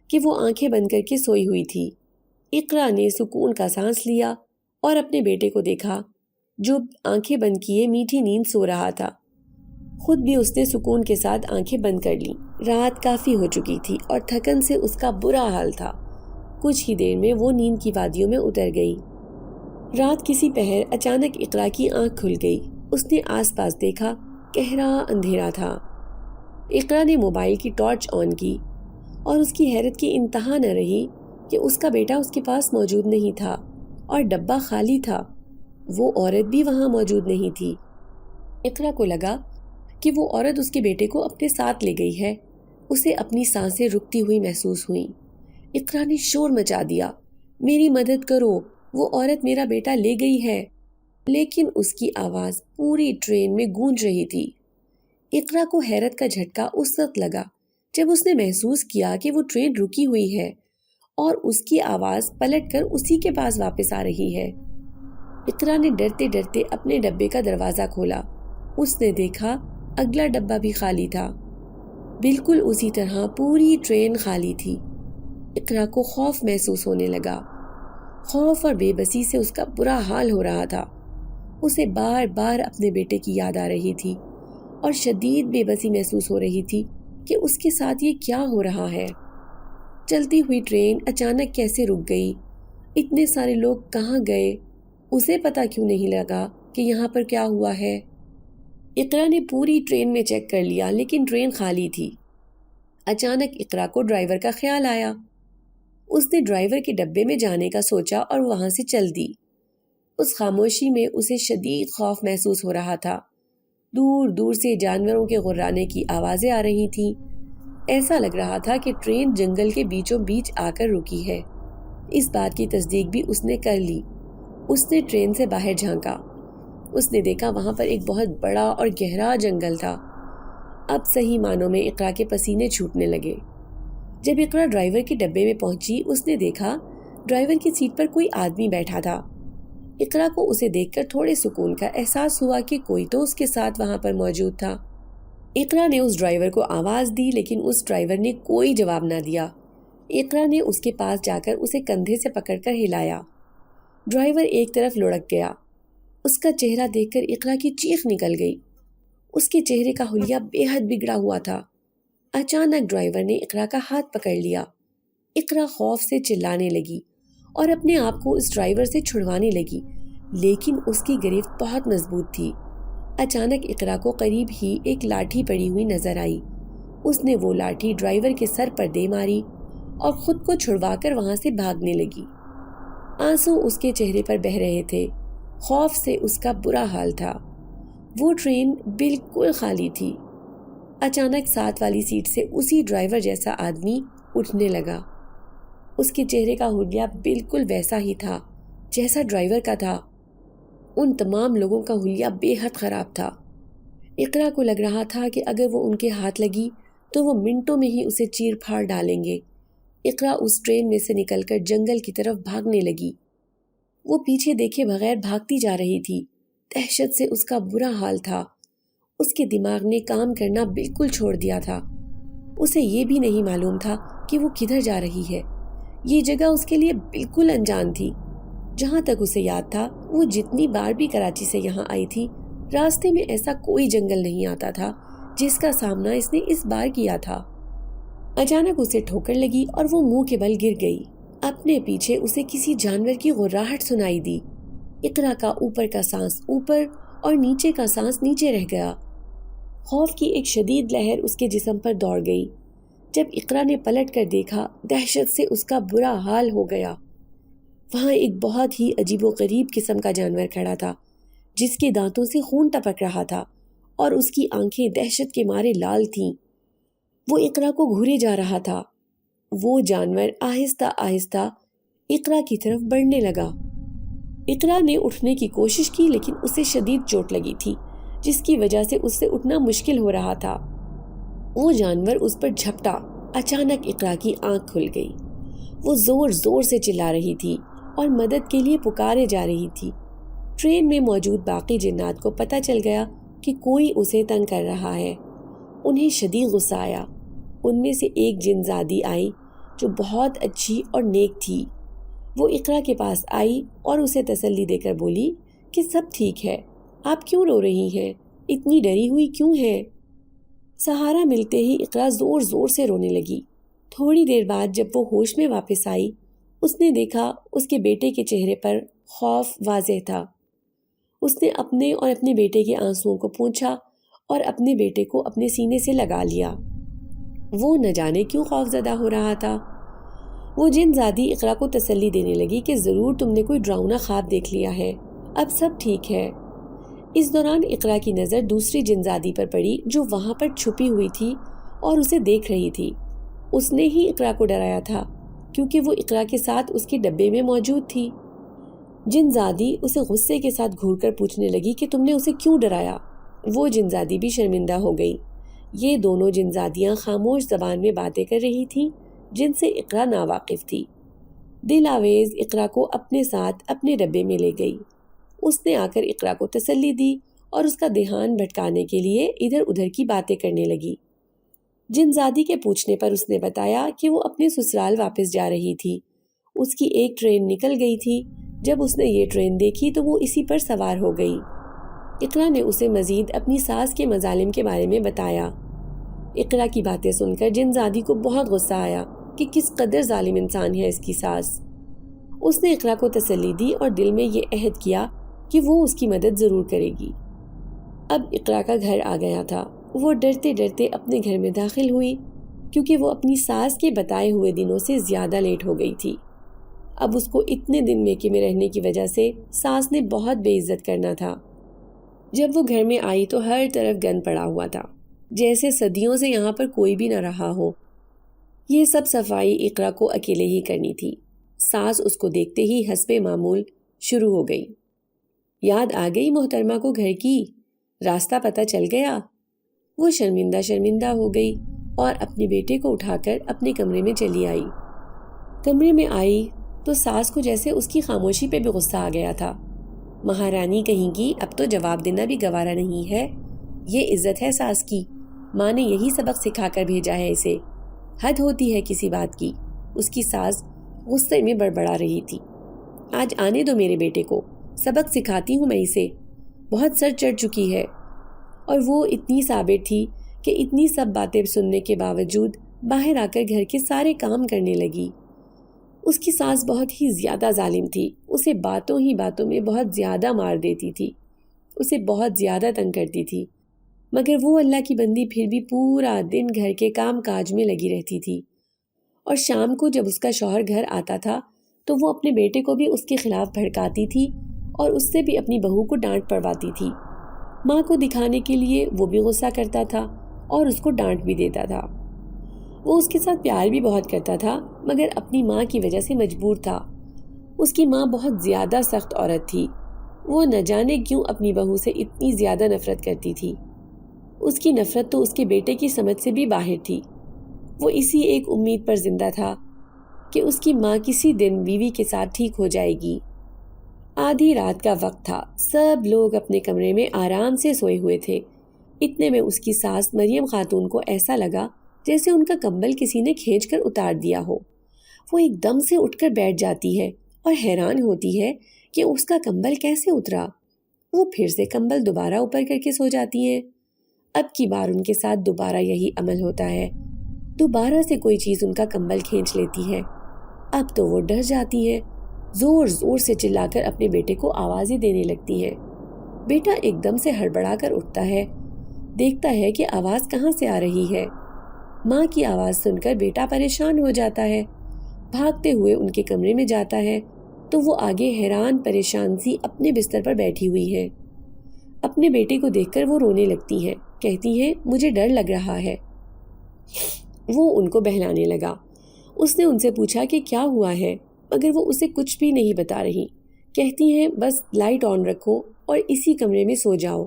کہ وہ آنکھیں بند کر کے سوئی ہوئی تھی۔ اقرا نے سکون کا سانس لیا اور اپنے بیٹے کو دیکھا جو آنکھیں بند کیے میٹھی نیند سو رہا تھا۔ خود بھی اس نے سکون کے ساتھ آنکھیں بند کر لیں۔ رات کافی ہو چکی تھی اور تھکن سے اس کا برا حال تھا۔ کچھ ہی دیر میں وہ نیند کی وادیوں میں اتر گئی۔ رات کسی پہر اچانک اقرا کی آنکھ کھل گئی۔ اس نے آس پاس دیکھا، گہرا اندھیرا تھا۔ اقرا نے موبائل کی ٹارچ آن کی اور اس کی حیرت کی انتہا نہ رہی کہ اس کا بیٹا اس کے پاس موجود نہیں تھا اور ڈبہ خالی تھا۔ وہ عورت بھی وہاں موجود نہیں تھی۔ اقرا کو لگا کہ وہ عورت اس کے بیٹے کو اپنے ساتھ لے گئی ہے۔ اسے اپنی سانسیں رکتی ہوئی محسوس ہوئیں۔ اقرا نے شور مچا دیا، میری مدد کرو، وہ عورت میرا بیٹا لے گئی ہے۔ لیکن اس کی آواز پوری ٹرین میں گونج رہی تھی۔ اقرا کو حیرت کا جھٹکا اس وقت لگا جب اس نے محسوس کیا کہ وہ ٹرین رکی ہوئی ہے اور اس کی آواز پلٹ کر اسی کے پاس واپس آ رہی ہے۔ اقرا نے ڈرتے ڈرتے اپنے ڈبے کا دروازہ کھولا۔ اس نے دیکھا اگلا ڈبہ بھی خالی تھا۔ بالکل اسی طرح پوری ٹرین خالی تھی۔ اقرا کو خوف محسوس ہونے لگا۔ خوف اور بے بسی سے اس کا برا حال ہو رہا تھا۔ اسے بار بار اپنے بیٹے کی یاد آ رہی تھی اور شدید بے بسی محسوس ہو رہی تھی کہ اس کے ساتھ یہ کیا ہو رہا ہے۔ چلتی ہوئی ٹرین اچانک کیسے رک گئی؟ اتنے سارے لوگ کہاں گئے؟ اسے پتہ کیوں نہیں لگا کہ یہاں پر کیا ہوا ہے؟ اقرا نے پوری ٹرین میں چیک کر لیا لیکن ٹرین خالی تھی۔ اچانک اقرا کو ڈرائیور کا خیال آیا۔ اس نے ڈرائیور کے ڈبے میں جانے کا سوچا اور وہاں سے چل دی۔ اس خاموشی میں اسے شدید خوف محسوس ہو رہا تھا۔ دور دور سے جانوروں کے غرانے کی آوازیں آ رہی تھیں۔ ایسا لگ رہا تھا کہ ٹرین جنگل کے بیچوں بیچ آ کر رکی ہے۔ اس بات کی تصدیق بھی اس نے کر لی۔ اس نے ٹرین سے باہر جھانکا۔ اس نے دیکھا وہاں پر ایک بہت بڑا اور گہرا جنگل تھا۔ اب صحیح معنوں میں اقرا کے پسینے چھوٹنے لگے۔ جب اقرا ڈرائیور کے ڈبے میں پہنچی اس نے دیکھا ڈرائیور کی سیٹ پر کوئی آدمی بیٹھا تھا۔ اقرا کو اسے دیکھ کر تھوڑے سکون کا احساس ہوا کہ کوئی تو اس کے ساتھ وہاں پر موجود تھا۔ اقرا نے اس ڈرائیور کو آواز دی لیکن اس ڈرائیور نے کوئی جواب نہ دیا۔ اقرا نے اس کے پاس جا کر اسے کندھے سے پکڑ کر ہلایا۔ ڈرائیور ایک طرف لڑک گیا۔ اس کا چہرہ دیکھ کر اقرا کی چیخ نکل گئی۔ اس کے چہرے کا حلیہ بے حد بگڑا ہوا تھا۔ اچانک ڈرائیور نے اقرا کا ہاتھ پکڑ لیا۔ اقرا خوف سے چلانے لگی اور اپنے آپ کو اس ڈرائیور سے چھڑوانے لگی لیکن اس کی گرفت بہت مضبوط تھی۔ اچانک اقرا کو قریب ہی ایک لاٹھی پڑی ہوئی نظر آئی۔ اس نے وہ لاٹھی ڈرائیور کے سر پر دے ماری اور خود کو چھڑوا کر وہاں سے بھاگنے لگی۔ آنسو اس کے چہرے پر بہہ رہے تھے۔ خوف سے اس کا برا حال تھا۔ وہ ٹرین بالکل خالی تھی۔ اچانک ساتھ والی سیٹ سے اسی ڈرائیور جیسا آدمی اٹھنے لگا۔ اس کے چہرے کا حلیہ بالکل ویسا ہی تھا جیسا ڈرائیور کا تھا۔ ان تمام لوگوں کا حلیہ بے حد خراب تھا۔ اقرا کو لگ رہا تھا کہ اگر وہ ان کے ہاتھ لگی تو وہ منٹوں میں ہی اسے چیر پھاڑ ڈالیں گے۔ اقرا اس ٹرین میں سے نکل کر جنگل کی طرف بھاگنے لگی۔ وہ پیچھے دیکھے بغیر بھاگتی جا رہی تھی۔ دہشت سے اس کا برا حال تھا۔ اس کے دماغ نے کام کرنا بالکل چھوڑ دیا تھا۔ اسے یہ بھی نہیں معلوم تھا کہ وہ کدھر جا رہی ہے۔ یہ جگہ اس کے لیے بالکل انجان تھی۔ جہاں تک اسے یاد تھا وہ جتنی بار بھی کراچی سے یہاں آئی تھی راستے میں ایسا کوئی جنگل نہیں آتا تھا جس کا سامنا اس نے اس بار کیا تھا۔ اچانک اسے ٹھوکر لگی اور وہ منہ کے بل گر گئی۔ اپنے پیچھے اسے کسی جانور کی غراہٹ سنائی دی۔ اقرا کا اوپر کا سانس اوپر اور نیچے کا سانس نیچے رہ گیا۔ خوف کی ایک شدید لہر اس کے جسم پر دوڑ گئی۔ جب اقرا نے پلٹ کر دیکھا دہشت سے اس کا برا حال ہو گیا۔ وہاں ایک بہت ہی عجیب و غریب قسم کا جانور کھڑا تھا جس کے دانتوں سے خون ٹپک رہا تھا اور اس کی آنکھیں دہشت کے مارے لال تھیں۔ وہ اقرا کو گھورے جا رہا تھا۔ وہ جانور آہستہ آہستہ اقرا کی طرف بڑھنے لگا۔ اقرا نے اٹھنے کی کوشش کی لیکن اسے شدید چوٹ لگی تھی جس کی وجہ سے اس سے اٹھنا مشکل ہو رہا تھا۔ وہ جانور اس پر جھپٹا۔ اچانک اقرا کی آنکھ کھل گئی۔ وہ زور زور سے چلا رہی تھی اور مدد کے لیے پکارے جا رہی تھی۔ ٹرین میں موجود باقی جنات کو پتہ چل گیا کہ کوئی اسے تنگ کر رہا ہے۔ انہیں شدید غصہ آیا۔ ان میں سے ایک جن زادی آئی جو بہت اچھی اور نیک تھی۔ وہ اقرا کے پاس آئی اور اسے تسلی دے کر بولی کہ سب ٹھیک ہے، آپ کیوں رو رہی ہیں؟ اتنی ڈری ہوئی کیوں ہیں؟ سہارا ملتے ہی اقرا زور زور سے رونے لگی۔ تھوڑی دیر بعد جب وہ ہوش میں واپس آئی، اس نے دیکھا اس کے بیٹے کے چہرے پر خوف واضح تھا۔ اس نے اپنے اور اپنے بیٹے کے آنسوؤں کو پوچھا اور اپنے بیٹے کو اپنے سینے سے لگا لیا۔ وہ نہ جانے کیوں خوف زدہ ہو رہا تھا۔ وہ جن زادی اقرا کو تسلی دینے لگی کہ ضرور تم نے کوئی ڈراؤنا خواب دیکھ لیا ہے، اب سب ٹھیک ہے۔ اس دوران اقرا کی نظر دوسری جن زادی پر پڑی جو وہاں پر چھپی ہوئی تھی اور اسے دیکھ رہی تھی۔ اس نے ہی اقرا کو ڈرایا تھا کیونکہ وہ اقرا کے ساتھ اس کے ڈبے میں موجود تھی۔ جن زادی اسے غصے کے ساتھ گھور کر پوچھنے لگی کہ تم نے اسے کیوں ڈرایا۔ وہ جن زادی بھی شرمندہ ہو گئی۔ یہ دونوں جن زادیاں خاموش زبان میں باتیں کر رہی تھیں جن سے اقرا ناواقف تھی۔ دل آویز اقرا کو اپنے ساتھ اپنے ڈبے میں لے گئی۔ اس نے آ کر اقرا کو تسلی دی اور اس کا دھیان بھٹکانے کے لیے ادھر ادھر کی باتیں کرنے لگی۔ جن زادی کے پوچھنے پر اس نے بتایا کہ وہ اپنے سسرال واپس جا رہی تھی۔ اس کی ایک ٹرین نکل گئی تھی۔ جب اس نے یہ ٹرین دیکھی تو وہ اسی پر سوار ہو گئی۔ اقرا نے اسے مزید اپنی ساس کے مظالم کے بارے میں بتایا۔ اقرا کی باتیں سن کر جن زادی کو بہت غصہ آیا کہ کس قدر ظالم انسان ہے اس کی ساس۔ اس نے اقرا کو تسلی دی اور دل میں یہ عہد کیا کہ وہ اس کی مدد ضرور کرے گی۔ اب اقرا کا گھر آ گیا تھا۔ وہ ڈرتے ڈرتے اپنے گھر میں داخل ہوئی کیونکہ وہ اپنی ساس کے بتائے ہوئے دنوں سے زیادہ لیٹ ہو گئی تھی۔ اب اس کو اتنے دن میکے میں رہنے کی وجہ سے ساس نے بہت بے عزت کرنا تھا۔ جب وہ گھر میں آئی تو ہر طرف گند پڑا ہوا تھا، جیسے صدیوں سے یہاں پر کوئی بھی نہ رہا ہو۔ یہ سب صفائی اقرا کو اکیلے ہی کرنی تھی۔ ساس اس کو دیکھتے ہی حسب معمول شروع ہو گئی۔ یاد آ گئی محترمہ کو گھر کی؟ راستہ پتہ چل گیا؟ وہ شرمندہ ہو گئی اور اپنے بیٹے کو اٹھا کر اپنے کمرے میں چلی آئی۔ کمرے میں آئی تو ساس کو جیسے اس کی خاموشی پہ بھی غصہ آ گیا تھا۔ مہارانی کہیں گی، اب تو جواب دینا بھی گوارا نہیں ہے۔ یہ عزت ہے ساس کی، ماں نے یہی سبق سکھا کر بھیجا ہے اسے۔ حد ہوتی ہے کسی بات کی۔ اس کی ساس غصے میں بڑبڑا رہی تھی۔ آج آنے دو میرے بیٹے کو، سبق سکھاتی ہوں میں اسے، بہت سر چڑھ چکی ہے۔ اور وہ اتنی صابر تھی کہ اتنی سب باتیں سننے کے باوجود باہر آ کر گھر کے سارے کام کرنے لگی۔ اس کی ساس بہت ہی زیادہ ظالم تھی۔ اسے باتوں ہی باتوں میں بہت زیادہ مار دیتی تھی، اسے بہت زیادہ تنگ کرتی تھی، مگر وہ اللہ کی بندی پھر بھی پورا دن گھر کے کام کاج میں لگی رہتی تھی۔ اور شام کو جب اس کا شوہر گھر آتا تھا تو وہ اپنے بیٹے کو بھی اس کے خلاف بھڑکاتی تھی اور اس سے بھی اپنی بہو کو ڈانٹ پڑواتی تھی۔ ماں کو دکھانے کے لیے وہ بھی غصہ کرتا تھا اور اس کو ڈانٹ بھی دیتا تھا۔ وہ اس کے ساتھ پیار بھی بہت کرتا تھا مگر اپنی ماں کی وجہ سے مجبور تھا۔ اس کی ماں بہت زیادہ سخت عورت تھی۔ وہ نہ جانے کیوں اپنی بہو سے اتنی زیادہ نفرت کرتی تھی۔ اس کی نفرت تو اس کے بیٹے کی سمجھ سے بھی باہر تھی۔ وہ اسی ایک امید پر زندہ تھا کہ اس کی ماں کسی دن بیوی کے ساتھ ٹھیک ہو جائے گی۔ آدھی رات کا وقت تھا، سب لوگ اپنے کمرے میں آرام سے سوئے ہوئے تھے۔ اتنے میں اس کی ساس مریم خاتون کو ایسا لگا جیسے ان کا کمبل کسی نے کھینچ کر اتار دیا ہو۔ وہ ایک دم سے اٹھ کر بیٹھ جاتی ہے اور حیران ہوتی ہے کہ اس کا کمبل کیسے اترا۔ وہ پھر سے کمبل دوبارہ اوپر کر کے سو جاتی ہیں۔ اب کی بار ان کے ساتھ دوبارہ یہی عمل ہوتا ہے، دوبارہ سے کوئی چیز ان کا کمبل کھینچ لیتی ہے۔ اب تو وہ ڈر جاتی ہے، زور زور سے چلا کر اپنے بیٹے کو آوازیں دینے لگتی ہیں۔ بیٹا ایک دم سے ہڑبڑا کر اٹھتا ہے، دیکھتا ہے کہ آواز کہاں سے آ رہی ہے۔ ماں کی آواز سن کر بیٹا پریشان ہو جاتا ہے، بھاگتے ہوئے ان کے کمرے میں جاتا ہے تو وہ آگے حیران پریشان سی اپنے بستر پر بیٹھی ہوئی ہے۔ اپنے بیٹے کو دیکھ کر وہ رونے لگتی ہیں، کہتی ہیں مجھے ڈر لگ رہا ہے۔ وہ ان کو بہلانے لگا۔ اس نے ان سے پوچھا کہ کیا ہوا ہے، مگر وہ اسے کچھ بھی نہیں بتا رہی۔ کہتی ہیں بس لائٹ آن رکھو اور اسی کمرے میں سو جاؤ۔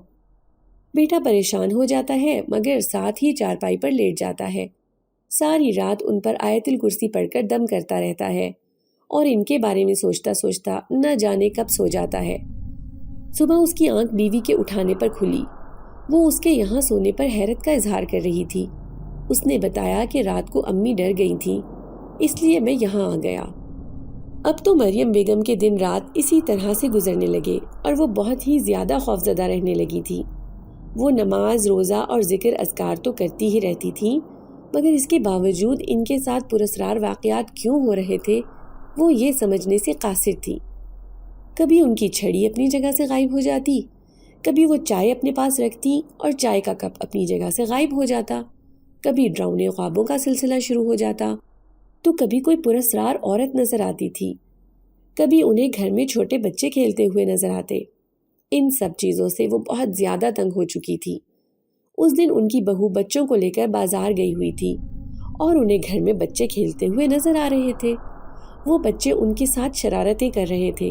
بیٹا پریشان ہو جاتا ہے مگر ساتھ ہی چارپائی پر لیٹ جاتا ہے۔ ساری رات ان پر آیت الکرسی پڑھ کر دم کرتا رہتا ہے اور ان کے بارے میں سوچتا سوچتا نہ جانے کب سو جاتا ہے۔ صبح اس کی آنکھ بیوی کے اٹھانے پر کھلی۔ وہ اس کے یہاں سونے پر حیرت کا اظہار کر رہی تھی۔ اس نے بتایا کہ رات کو امی ڈر گئی تھیں، اس لیے میں یہاں آ گیا۔ اب تو مریم بیگم کے دن رات اسی طرح سے گزرنے لگے اور وہ بہت ہی زیادہ خوفزدہ رہنے لگی تھی۔ وہ نماز، روزہ اور ذکر اذکار تو کرتی ہی رہتی تھی، مگر اس کے باوجود ان کے ساتھ پراسرار واقعات کیوں ہو رہے تھے وہ یہ سمجھنے سے قاصر تھی۔ کبھی ان کی چھڑی اپنی جگہ سے غائب ہو جاتی، کبھی وہ چائے اپنے پاس رکھتی اور چائے کا کپ اپنی جگہ سے غائب ہو جاتا، کبھی ڈراؤنے خوابوں کا سلسلہ شروع ہو جاتا، تو کبھی کوئی پراسرار عورت نظر آتی تھی، کبھی انہیں گھر میں چھوٹے بچے کھیلتے ہوئے نظر آتے۔ ان سب چیزوں سے وہ بہت زیادہ تنگ ہو چکی تھی۔ اس دن ان کی بہو بچوں کو لے کر بازار گئی ہوئی تھی اور انہیں گھر میں بچے کھیلتے ہوئے نظر آ رہے تھے۔ وہ بچے ان کے ساتھ شرارتیں کر رہے تھے،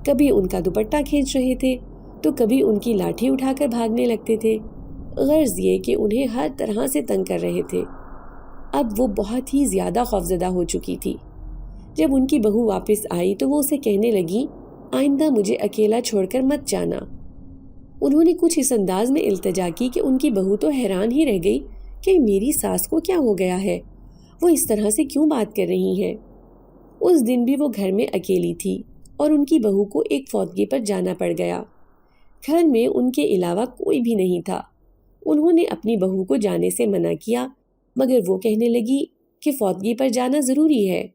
کبھی ان کا دوپٹہ کھینچ رہے تھے تو کبھی ان کی لاٹھی اٹھا کر بھاگنے لگتے تھے، غرض یہ کہ انہیں ہر طرح سے تنگ کر رہے تھے۔ اب وہ بہت ہی زیادہ خوفزدہ ہو چکی تھی۔ جب ان کی بہو واپس آئی تو وہ اسے کہنے لگی، آئندہ مجھے اکیلا چھوڑ کر مت جانا۔ انہوں نے کچھ اس انداز میں التجا کی کہ ان کی بہو تو حیران ہی رہ گئی کہ میری ساس کو کیا ہو گیا ہے، وہ اس طرح سے کیوں بات کر رہی ہیں۔ اس دن بھی وہ گھر میں اکیلی تھی اور ان کی بہو کو ایک فوتگی پر جانا پڑ گیا۔ گھر میں ان کے علاوہ کوئی بھی نہیں تھا۔ انہوں نے اپنی بہو کو جانے سے منع کیا، مگر وہ کہنے لگی کہ فوتگی پر جانا ضروری ہے،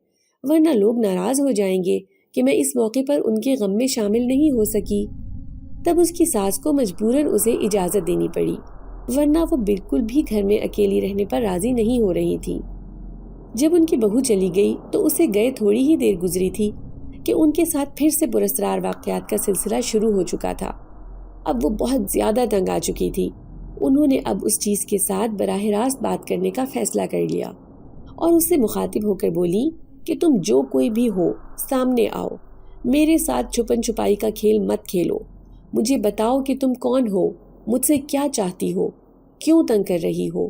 ورنہ لوگ ناراض ہو جائیں گے کہ میں اس موقع پر ان کے غم میں شامل نہیں ہو سکی۔ تب اس کی ساس کو مجبوراً اسے اجازت دینی پڑی، ورنہ وہ بالکل بھی گھر میں اکیلی رہنے پر راضی نہیں ہو رہی تھی۔ جب ان کی بہو چلی گئی تو اسے گئے تھوڑی ہی دیر گزری تھی کہ ان کے ساتھ پھر سے پراسرار واقعات کا سلسلہ شروع ہو چکا تھا۔ اب وہ بہت زیادہ تنگ آ چکی تھی۔ انہوں نے اب اس چیز کے ساتھ براہ راست بات کرنے کا فیصلہ کر لیا اور اس سے مخاطب ہو کر بولی کہ تم جو کوئی بھی ہو سامنے آؤ، میرے ساتھ چھپن چھپائی کا کھیل مت کھیلو، مجھے بتاؤ کہ تم کون ہو، مجھ سے کیا چاہتی ہو، کیوں تنگ کر رہی ہو۔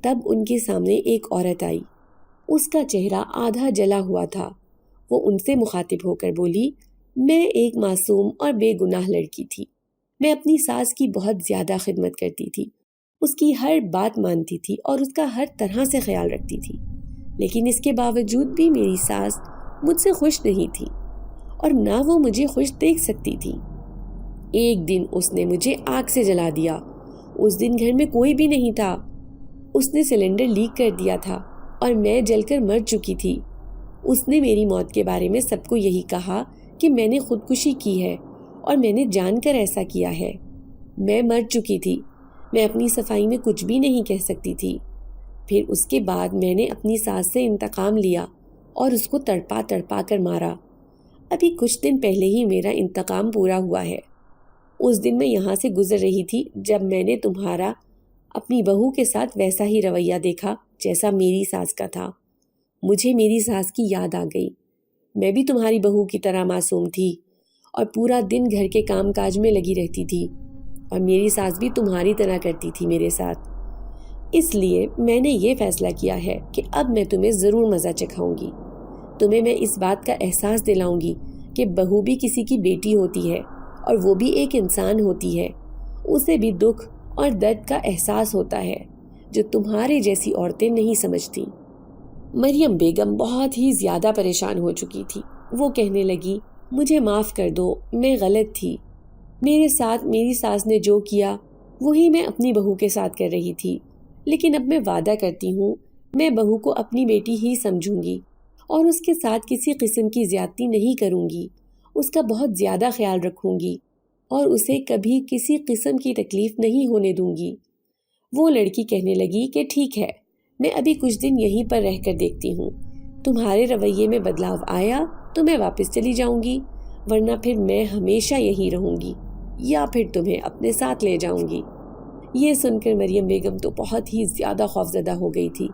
تب ان کے سامنے ایک عورت آئی، اس کا چہرہ آدھا جلا ہوا تھا۔ وہ ان سے مخاطب ہو کر بولی، میں ایک معصوم اور بے گناہ لڑکی تھی، میں اپنی ساس کی بہت زیادہ خدمت کرتی تھی، اس کی ہر بات مانتی تھی اور اس کا ہر طرح سے خیال رکھتی تھی، لیکن اس کے باوجود بھی میری ساس مجھ سے خوش نہیں تھی اور نہ وہ مجھے خوش دیکھ سکتی تھی۔ ایک دن اس نے مجھے آگ سے جلا دیا۔ اس دن گھر میں کوئی بھی نہیں تھا، اس نے سلنڈر لیک کر دیا تھا اور میں جل کر مر چکی تھی۔ اس نے میری موت کے بارے میں سب کو یہی کہا کہ میں نے خودکشی کی ہے اور میں نے جان کر ایسا کیا ہے۔ میں مر چکی تھی، میں اپنی صفائی میں کچھ بھی نہیں کہہ سکتی تھی۔ پھر اس کے بعد میں نے اپنی ساس سے انتقام لیا اور اس کو تڑپا تڑپا کر مارا۔ ابھی کچھ دن پہلے ہی میرا انتقام پورا ہوا ہے۔ اس دن میں یہاں سے گزر رہی تھی جب میں نے تمہارا اپنی بہو کے ساتھ ویسا ہی رویہ دیکھا جیسا میری ساس کا تھا۔ مجھے میری ساس کی یاد آ گئی۔ میں بھی تمہاری بہو کی طرح معصوم تھی اور پورا دن گھر کے کام کاج میں لگی رہتی تھی، اور میری ساس بھی تمہاری طرح کرتی تھی میرے ساتھ۔ اس لیے میں نے یہ فیصلہ کیا ہے کہ اب میں تمہیں ضرور مزہ چکھاؤں گی۔ تمہیں میں اس بات کا احساس دلاؤں گی کہ بہو بھی کسی کی بیٹی ہوتی ہے اور وہ بھی ایک انسان ہوتی ہے، اسے بھی دکھ اور درد کا احساس ہوتا ہے جو تمہارے جیسی عورتیں نہیں سمجھتی۔ مریم بیگم بہت ہی زیادہ پریشان ہو چکی تھی۔ وہ کہنے لگی، مجھے معاف کر دو، میں غلط تھی، میرے ساتھ میری ساس نے جو کیا وہی میں اپنی بہو کے ساتھ کر رہی تھی، لیکن اب میں وعدہ کرتی ہوں میں بہو کو اپنی بیٹی ہی سمجھوں گی اور اس کے ساتھ کسی قسم کی زیادتی نہیں کروں گی، اس کا بہت زیادہ خیال رکھوں گی اور اسے کبھی کسی قسم کی تکلیف نہیں ہونے دوں گی۔ وہ لڑکی کہنے لگی کہ ٹھیک ہے، میں ابھی کچھ دن یہیں پر رہ کر دیکھتی ہوں، تمہارے رویے میں بدلاؤ آیا تو میں واپس چلی جاؤں گی، ورنہ پھر میں ہمیشہ یہیں رہوں گی یا پھر تمہیں اپنے ساتھ لے جاؤں گی۔ یہ سن کر مریم بیگم تو بہت ہی زیادہ خوفزدہ ہو گئی تھی،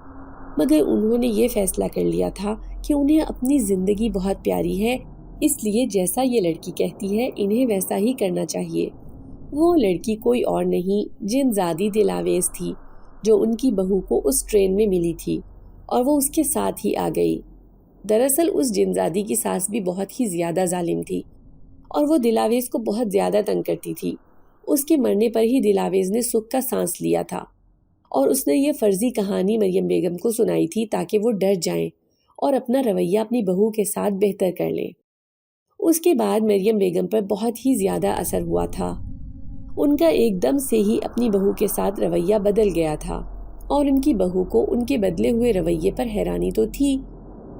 مگر انہوں نے یہ فیصلہ کر لیا تھا کہ انہیں اپنی زندگی بہت پیاری ہے، اس لیے جیسا یہ لڑکی کہتی ہے انہیں ویسا ہی کرنا چاہیے۔ وہ لڑکی کوئی اور نہیں جن زادی دلاویز تھی جو ان کی بہو کو اس ٹرین میں ملی تھی اور وہ اس کے ساتھ ہی آ گئی۔ دراصل اس جنزادی کی ساس بھی بہت ہی زیادہ ظالم تھی اور وہ دلاویز کو بہت زیادہ تنگ کرتی تھی۔ اس کے مرنے پر ہی دلاویز نے سکھ کا سانس لیا تھا اور اس نے یہ فرضی کہانی مریم بیگم کو سنائی تھی تاکہ وہ ڈر جائیں اور اپنا رویہ اپنی بہو کے ساتھ بہتر کر لیں۔ اس کے بعد مریم بیگم پر بہت ہی زیادہ اثر ہوا تھا۔ ان کا ایک دم سے ہی اپنی بہو کے ساتھ رویہ بدل گیا تھا اور ان کی بہو کو ان کے بدلے ہوئے رویے پر حیرانی تو تھی،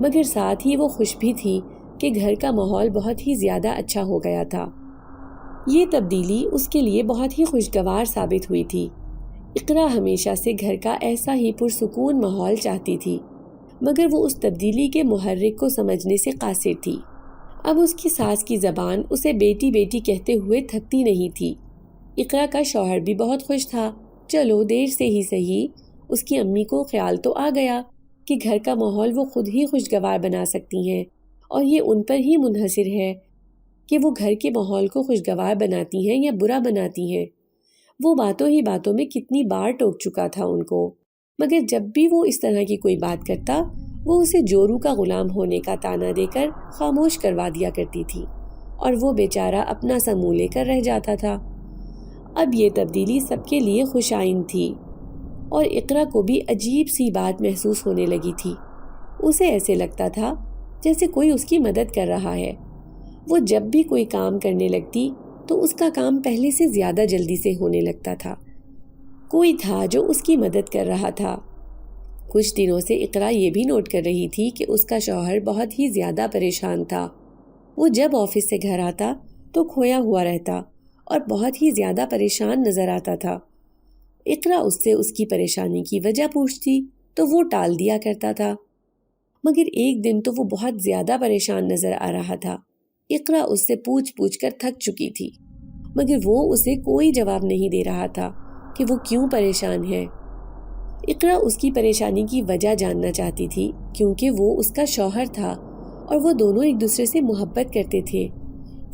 مگر ساتھ ہی وہ خوش بھی تھی کہ گھر کا ماحول بہت ہی زیادہ اچھا ہو گیا تھا۔ یہ تبدیلی اس کے لیے بہت ہی خوشگوار ثابت ہوئی تھی۔ اقرا ہمیشہ سے گھر کا ایسا ہی پرسکون ماحول چاہتی تھی، مگر وہ اس تبدیلی کے محرک کو سمجھنے سے قاصر تھی۔ اب اس کی ساس کی زبان اسے بیٹی بیٹی کہتے ہوئے تھکتی نہیں تھی۔ اقرا کا شوہر بھی بہت خوش تھا۔ چلو دیر سے ہی صحیح، اس کی امی کو خیال تو آ گیا کہ گھر کا ماحول وہ خود ہی خوشگوار بنا سکتی ہیں اور یہ ان پر ہی منحصر ہے کہ وہ گھر کے ماحول کو خوشگوار بناتی ہیں یا برا بناتی ہیں۔ وہ باتوں ہی باتوں میں کتنی بار ٹوک چکا تھا ان کو، مگر جب بھی وہ اس طرح کی کوئی بات کرتا وہ اسے جورو کا غلام ہونے کا طعنہ دے کر خاموش کروا دیا کرتی تھی اور وہ بیچارہ اپنا سا منہ لے کر رہ جاتا تھا۔ اب یہ تبدیلی سب کے لیے خوش آئند تھی اور اقرا کو بھی عجیب سی بات محسوس ہونے لگی تھی۔ اسے ایسے لگتا تھا جیسے کوئی اس کی مدد کر رہا ہے۔ وہ جب بھی کوئی کام کرنے لگتی تو اس کا کام پہلے سے زیادہ جلدی سے ہونے لگتا تھا۔ کوئی تھا جو اس کی مدد کر رہا تھا۔ کچھ دنوں سے اقرا یہ بھی نوٹ کر رہی تھی کہ اس کا شوہر بہت ہی زیادہ پریشان تھا۔ وہ جب آفس سے گھر آتا تو کھویا ہوا رہتا اور بہت ہی زیادہ پریشان نظر آتا تھا۔ اقرا اس سے اس کی پریشانی کی وجہ پوچھتی تو وہ ٹال دیا کرتا تھا، مگر ایک دن تو وہ بہت زیادہ پریشان نظر آ رہا تھا۔ اقرا اس سے پوچھ کر تھک چکی تھی، مگر وہ اسے کوئی جواب نہیں دے رہا تھا کہ وہ کیوں پریشان ہے۔ اقرا اس کی پریشانی کی وجہ جاننا چاہتی تھی کیونکہ وہ اس کا شوہر تھا اور وہ دونوں ایک دوسرے سے محبت کرتے تھے۔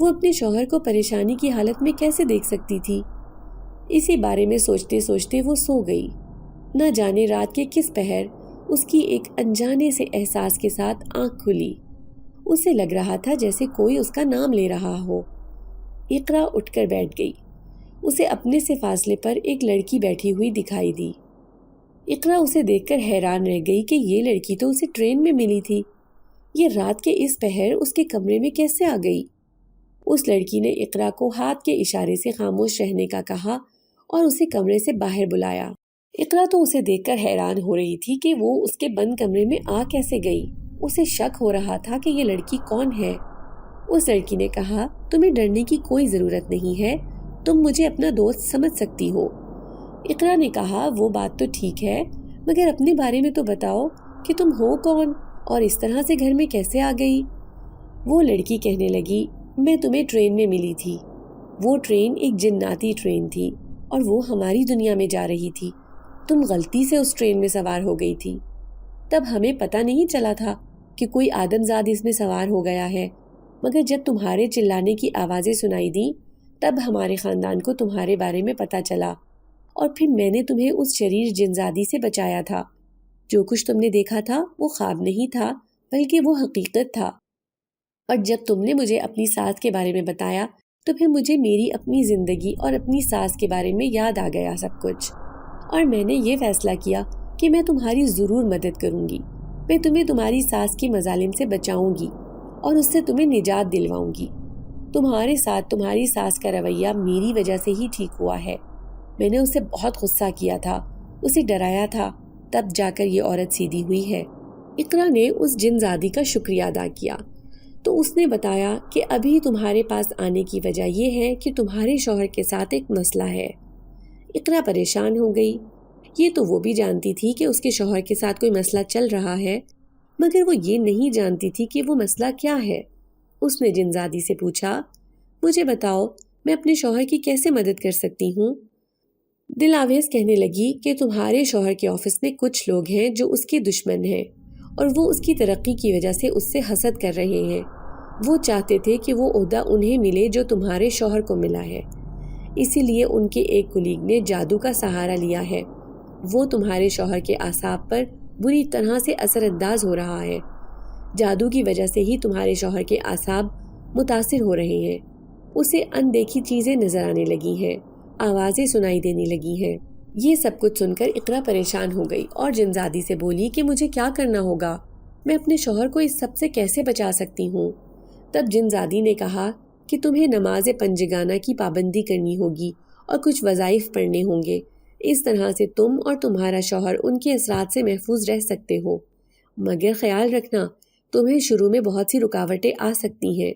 وہ اپنے شوہر کو پریشانی کی حالت میں کیسے دیکھ سکتی تھی؟ اسی بارے میں سوچتے سوچتے وہ سو گئی۔ نہ جانے رات کے کس پہر اس کی ایک انجانے سے احساس کے ساتھ آنکھ کھلی۔ اسے لگ رہا تھا جیسے کوئی اس کا نام لے رہا ہو۔ اقرا اٹھ کر بیٹھ گئی۔ اسے اپنے سے فاصلے پر ایک لڑکی بیٹھی ہوئی دکھائی دی۔ اقرا اسے دیکھ کر حیران رہ گئی کہ یہ لڑکی تو اسے ٹرین میں ملی تھی، یہ رات کے اس پہر اس کے کمرے میں کیسے آ گئی؟ اس لڑکی نے اقرا کو ہاتھ کے اشارے سے خاموش رہنے کا کہا اور اسے کمرے سے باہر بلایا۔ اقرا تو اسے دیکھ کر حیران ہو رہی تھی کہ وہ اس کے بند کمرے میں آ کیسے گئی۔ اسے شک ہو رہا تھا کہ یہ لڑکی کون ہے۔ اس لڑکی نے کہا، تمہیں ڈرنے کی کوئی ضرورت نہیں ہے، تم مجھے اپنا دوست سمجھ سکتی ہو۔ اقرا نے کہا، وہ بات تو ٹھیک ہے، مگر اپنے بارے میں تو بتاؤ کہ تم ہو کون اور اس طرح سے گھر میں کیسے آ گئی؟ وہ لڑکی کہنے لگی، میں تمہیں ٹرین میں ملی تھی۔ وہ ٹرین ایک جناتی ٹرین تھی اور وہ ہماری دنیا میں جا رہی تھی۔ تم غلطی سے اس ٹرین میں سوار ہو گئی تھی۔ تب ہمیں پتہ نہیں چلا تھا کہ کوئی آدمزاد اس میں سوار ہو گیا ہے، مگر جب تمہارے چلانے کی آوازیں سنائی دیں تب ہمارے خاندان کو تمہارے بارے میں پتہ چلا اور پھر میں نے تمہیں اس شریر جنزادی سے بچایا تھا۔ جو کچھ تم نے دیکھا تھا وہ خواب نہیں تھا بلکہ وہ حقیقت تھا، اور جب تم نے مجھے اپنی ساس کے بارے میں بتایا تو پھر مجھے میری اپنی زندگی اور اپنی ساس کے بارے میں یاد آ گیا سب کچھ، اور میں نے یہ فیصلہ کیا کہ میں تمہاری ضرور مدد کروں گی۔ میں تمہیں تمہاری ساس کے مظالم سے بچاؤں گی اور اس سے تمہیں نجات دلواؤں گی۔ تمہارے ساتھ تمہاری ساس کا رویہ میری وجہ سے ہی ٹھیک ہوا ہے۔ میں نے اسے بہت غصہ کیا تھا، اسے ڈرایا تھا، تب جا کر یہ عورت سیدھی ہوئی ہے۔ اقرا نے اس جنزادی کا شکریہ ادا کیا تو اس نے بتایا کہ ابھی تمہارے پاس آنے کی وجہ یہ ہے کہ تمہارے شوہر کے ساتھ ایک مسئلہ ہے۔ اقرا پریشان ہو گئی۔ یہ تو وہ بھی جانتی تھی کہ اس کے شوہر کے ساتھ کوئی مسئلہ چل رہا ہے، مگر وہ یہ نہیں جانتی تھی کہ وہ مسئلہ کیا ہے۔ اس نے جنزادی سے پوچھا، مجھے بتاؤ میں اپنے شوہر کی کیسے مدد کر سکتی ہوں؟ دلاویز کہنے لگی کہ تمہارے شوہر کے آفس میں کچھ لوگ ہیں جو اس کے دشمن ہیں اور وہ اس کی ترقی کی وجہ سے اس سے حسد کر رہے ہیں۔ وہ چاہتے تھے کہ وہ عہدہ انہیں ملے جو تمہارے شوہر کو ملا ہے، اسی لیے ان کے ایک کلیگ نے جادو کا سہارا لیا ہے۔ وہ تمہارے شوہر کے اعصاب پر بری طرح سے اثر انداز ہو رہا ہے۔ جادو کی وجہ سے ہی تمہارے شوہر کے اعصاب متاثر ہو رہے ہیں. اسے اندیکھی چیزیں نظر آنے لگی ہیں, آوازیں سنائی دینے لگی ہیں. یہ سب کچھ سن کر اقرا پریشان ہو گئی اور جنزادی سے بولی کہ مجھے کیا کرنا ہوگا, میں اپنے شوہر کو اس سب سے کیسے بچا سکتی ہوں. تب جنزادی نے کہا کہ تمہیں نماز پنجگانہ کی پابندی کرنی ہوگی اور کچھ وظائف پڑھنے ہوں گے. اس طرح سے تم اور تمہارا شوہر ان کے اثرات سے محفوظ رہ سکتے ہو. مگر خیال رکھنا, تمہیں شروع میں بہت سی رکاوٹیں آ سکتی ہیں.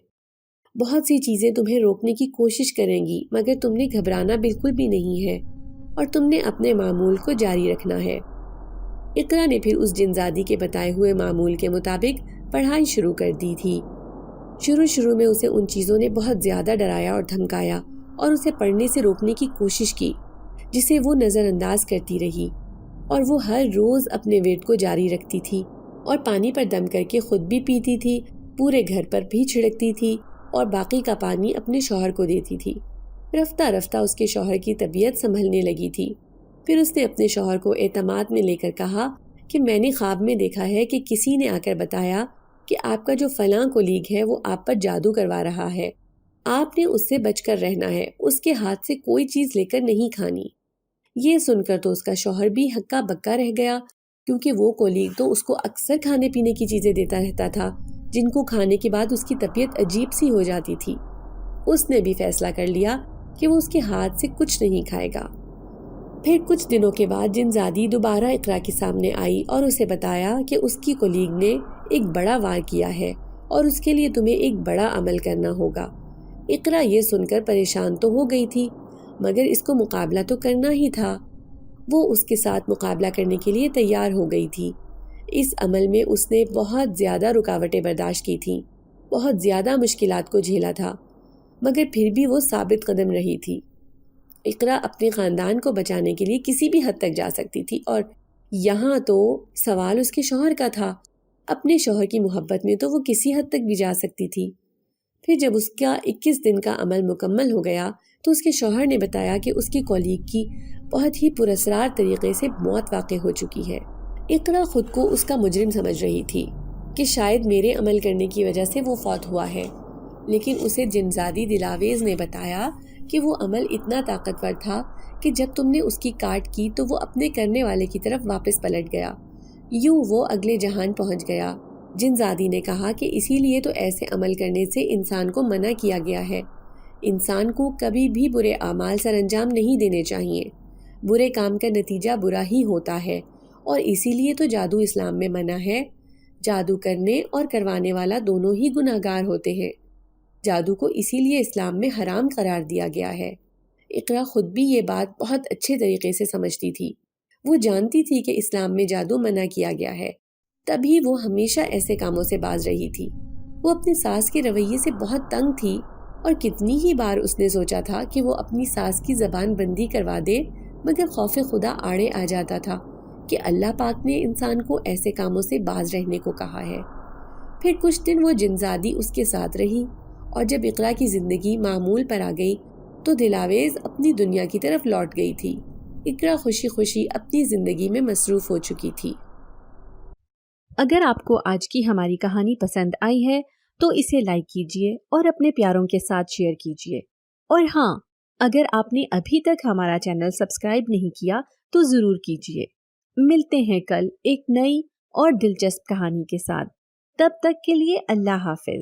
بہت سی چیزیں تمہیں روکنے کی کوشش کریں گی, مگر تم نے گھبرانا بالکل بھی نہیں ہے اور تم نے اپنے معمول کو جاری رکھنا ہے. اقرا نے پھر اس جنزادی کے بتائے ہوئے معمول کے مطابق پڑھائی شروع کر دی تھی. شروع میں اسے ان چیزوں نے بہت زیادہ ڈرایا اور دھمکایا اور اسے پڑھنے سے روکنے کی کوشش کی, جسے وہ نظر انداز کرتی رہی, اور وہ ہر روز اپنے ورد کو جاری رکھتی تھی اور پانی پر دم کر کے خود بھی پیتی تھی, پورے گھر پر بھی چھڑکتی تھی اور باقی کا پانی اپنے شوہر کو دیتی تھی. رفتہ رفتہ اس کے شوہر کی طبیعت سنبھلنے لگی تھی. پھر اس نے اپنے شوہر کو اعتماد میں لے کر کہا کہ میں نے خواب میں دیکھا ہے کہ کسی نے آ کر بتایا کہ آپ کا جو فلاں کولیگ ہے وہ آپ پر جادو کروا رہا ہے. آپ نے اس سے بچ کر رہنا ہے, اس کے ہاتھ سے کوئی چیز لے کر نہیں کھانی. یہ سن کر تو اس کا شوہر بھی ہکا بکا رہ گیا, کیونکہ وہ کولیگ تو اس کو اکثر کھانے پینے کی چیزیں دیتا رہتا تھا جن کو کھانے کے بعد اس کی طبیعت عجیب سی ہو جاتی تھی. اس نے بھی فیصلہ کر لیا کہ وہ اس کے ہاتھ سے کچھ نہیں کھائے گا. پھر کچھ دنوں کے بعد جنزادی دوبارہ اقرا کے سامنے آئی اور اسے بتایا کہ اس کی کولیگ نے ایک بڑا وار کیا ہے اور اس کے لیے تمہیں ایک بڑا عمل کرنا ہوگا. اقرا یہ سن کر پریشان تو ہو گئی تھی, مگر اس کو مقابلہ تو کرنا ہی تھا. وہ اس کے ساتھ مقابلہ کرنے کے لیے تیار ہو گئی تھی. اس عمل میں اس نے بہت زیادہ رکاوٹیں برداشت کی تھیں, بہت زیادہ مشکلات کو جھیلا تھا, مگر پھر بھی وہ ثابت قدم رہی تھی. اقرا اپنے خاندان کو بچانے کے لیے کسی بھی حد تک جا سکتی تھی, اور یہاں تو سوال اس کے شوہر کا تھا. اپنے شوہر کی محبت میں تو وہ کسی حد تک بھی جا سکتی تھی. پھر جب اس کا 21 دن کا عمل مکمل ہو گیا تو اس کے شوہر نے بتایا کہ اس کی کولیگ کی بہت ہی پراسرار طریقے سے موت واقع ہو چکی ہے. اقرا خود کو اس کا مجرم سمجھ رہی تھی کہ شاید میرے عمل کرنے کی وجہ سے وہ فوت ہوا ہے, لیکن اسے جنزادی دلاویز نے بتایا کہ وہ عمل اتنا طاقتور تھا کہ جب تم نے اس کی کاٹ کی تو وہ اپنے کرنے والے کی طرف واپس پلٹ گیا, یوں وہ اگلے جہان پہنچ گیا. جنزادی نے کہا کہ اسی لیے تو ایسے عمل کرنے سے انسان کو منع کیا گیا ہے. انسان کو کبھی بھی برے اعمال سر انجام نہیں دینے چاہیے. برے کام کا نتیجہ برا ہی ہوتا ہے, اور اسی لیے تو جادو اسلام میں منع ہے. جادو کرنے اور کروانے والا دونوں ہی گناہگار ہوتے ہیں. جادو کو اسی لیے اسلام میں حرام قرار دیا گیا ہے. اقرا خود بھی یہ بات بہت اچھے طریقے سے سمجھتی تھی. وہ جانتی تھی کہ اسلام میں جادو منع کیا گیا ہے, تبھی وہ ہمیشہ ایسے کاموں سے باز رہی تھی. وہ اپنی ساس کے رویے سے بہت تنگ تھی, اور کتنی ہی بار اس نے سوچا تھا کہ وہ اپنی ساس کی زبان بندی کروا دے, مگر خوف خدا آڑے آ جاتا تھا کہ اللہ پاک نے انسان کو ایسے کاموں سے باز رہنے کو کہا ہے. پھر کچھ دن وہ جنزادی اس کے ساتھ رہی, اور جب اقرا کی زندگی معمول پر آ گئی تو دلاویز اپنی دنیا کی طرف لوٹ گئی تھی. اقرا خوشی خوشی اپنی زندگی میں مصروف ہو چکی تھی. اگر آپ کو آج کی ہماری کہانی پسند آئی ہے تو اسے لائک کیجیے اور اپنے پیاروں کے ساتھ شیئر کیجیے. اور ہاں, اگر آپ نے ابھی تک ہمارا چینل سبسکرائب نہیں کیا تو ضرور کیجیے. ملتے ہیں کل ایک نئی اور دلچسپ کہانی کے ساتھ. تب تک کے لیے اللہ حافظ.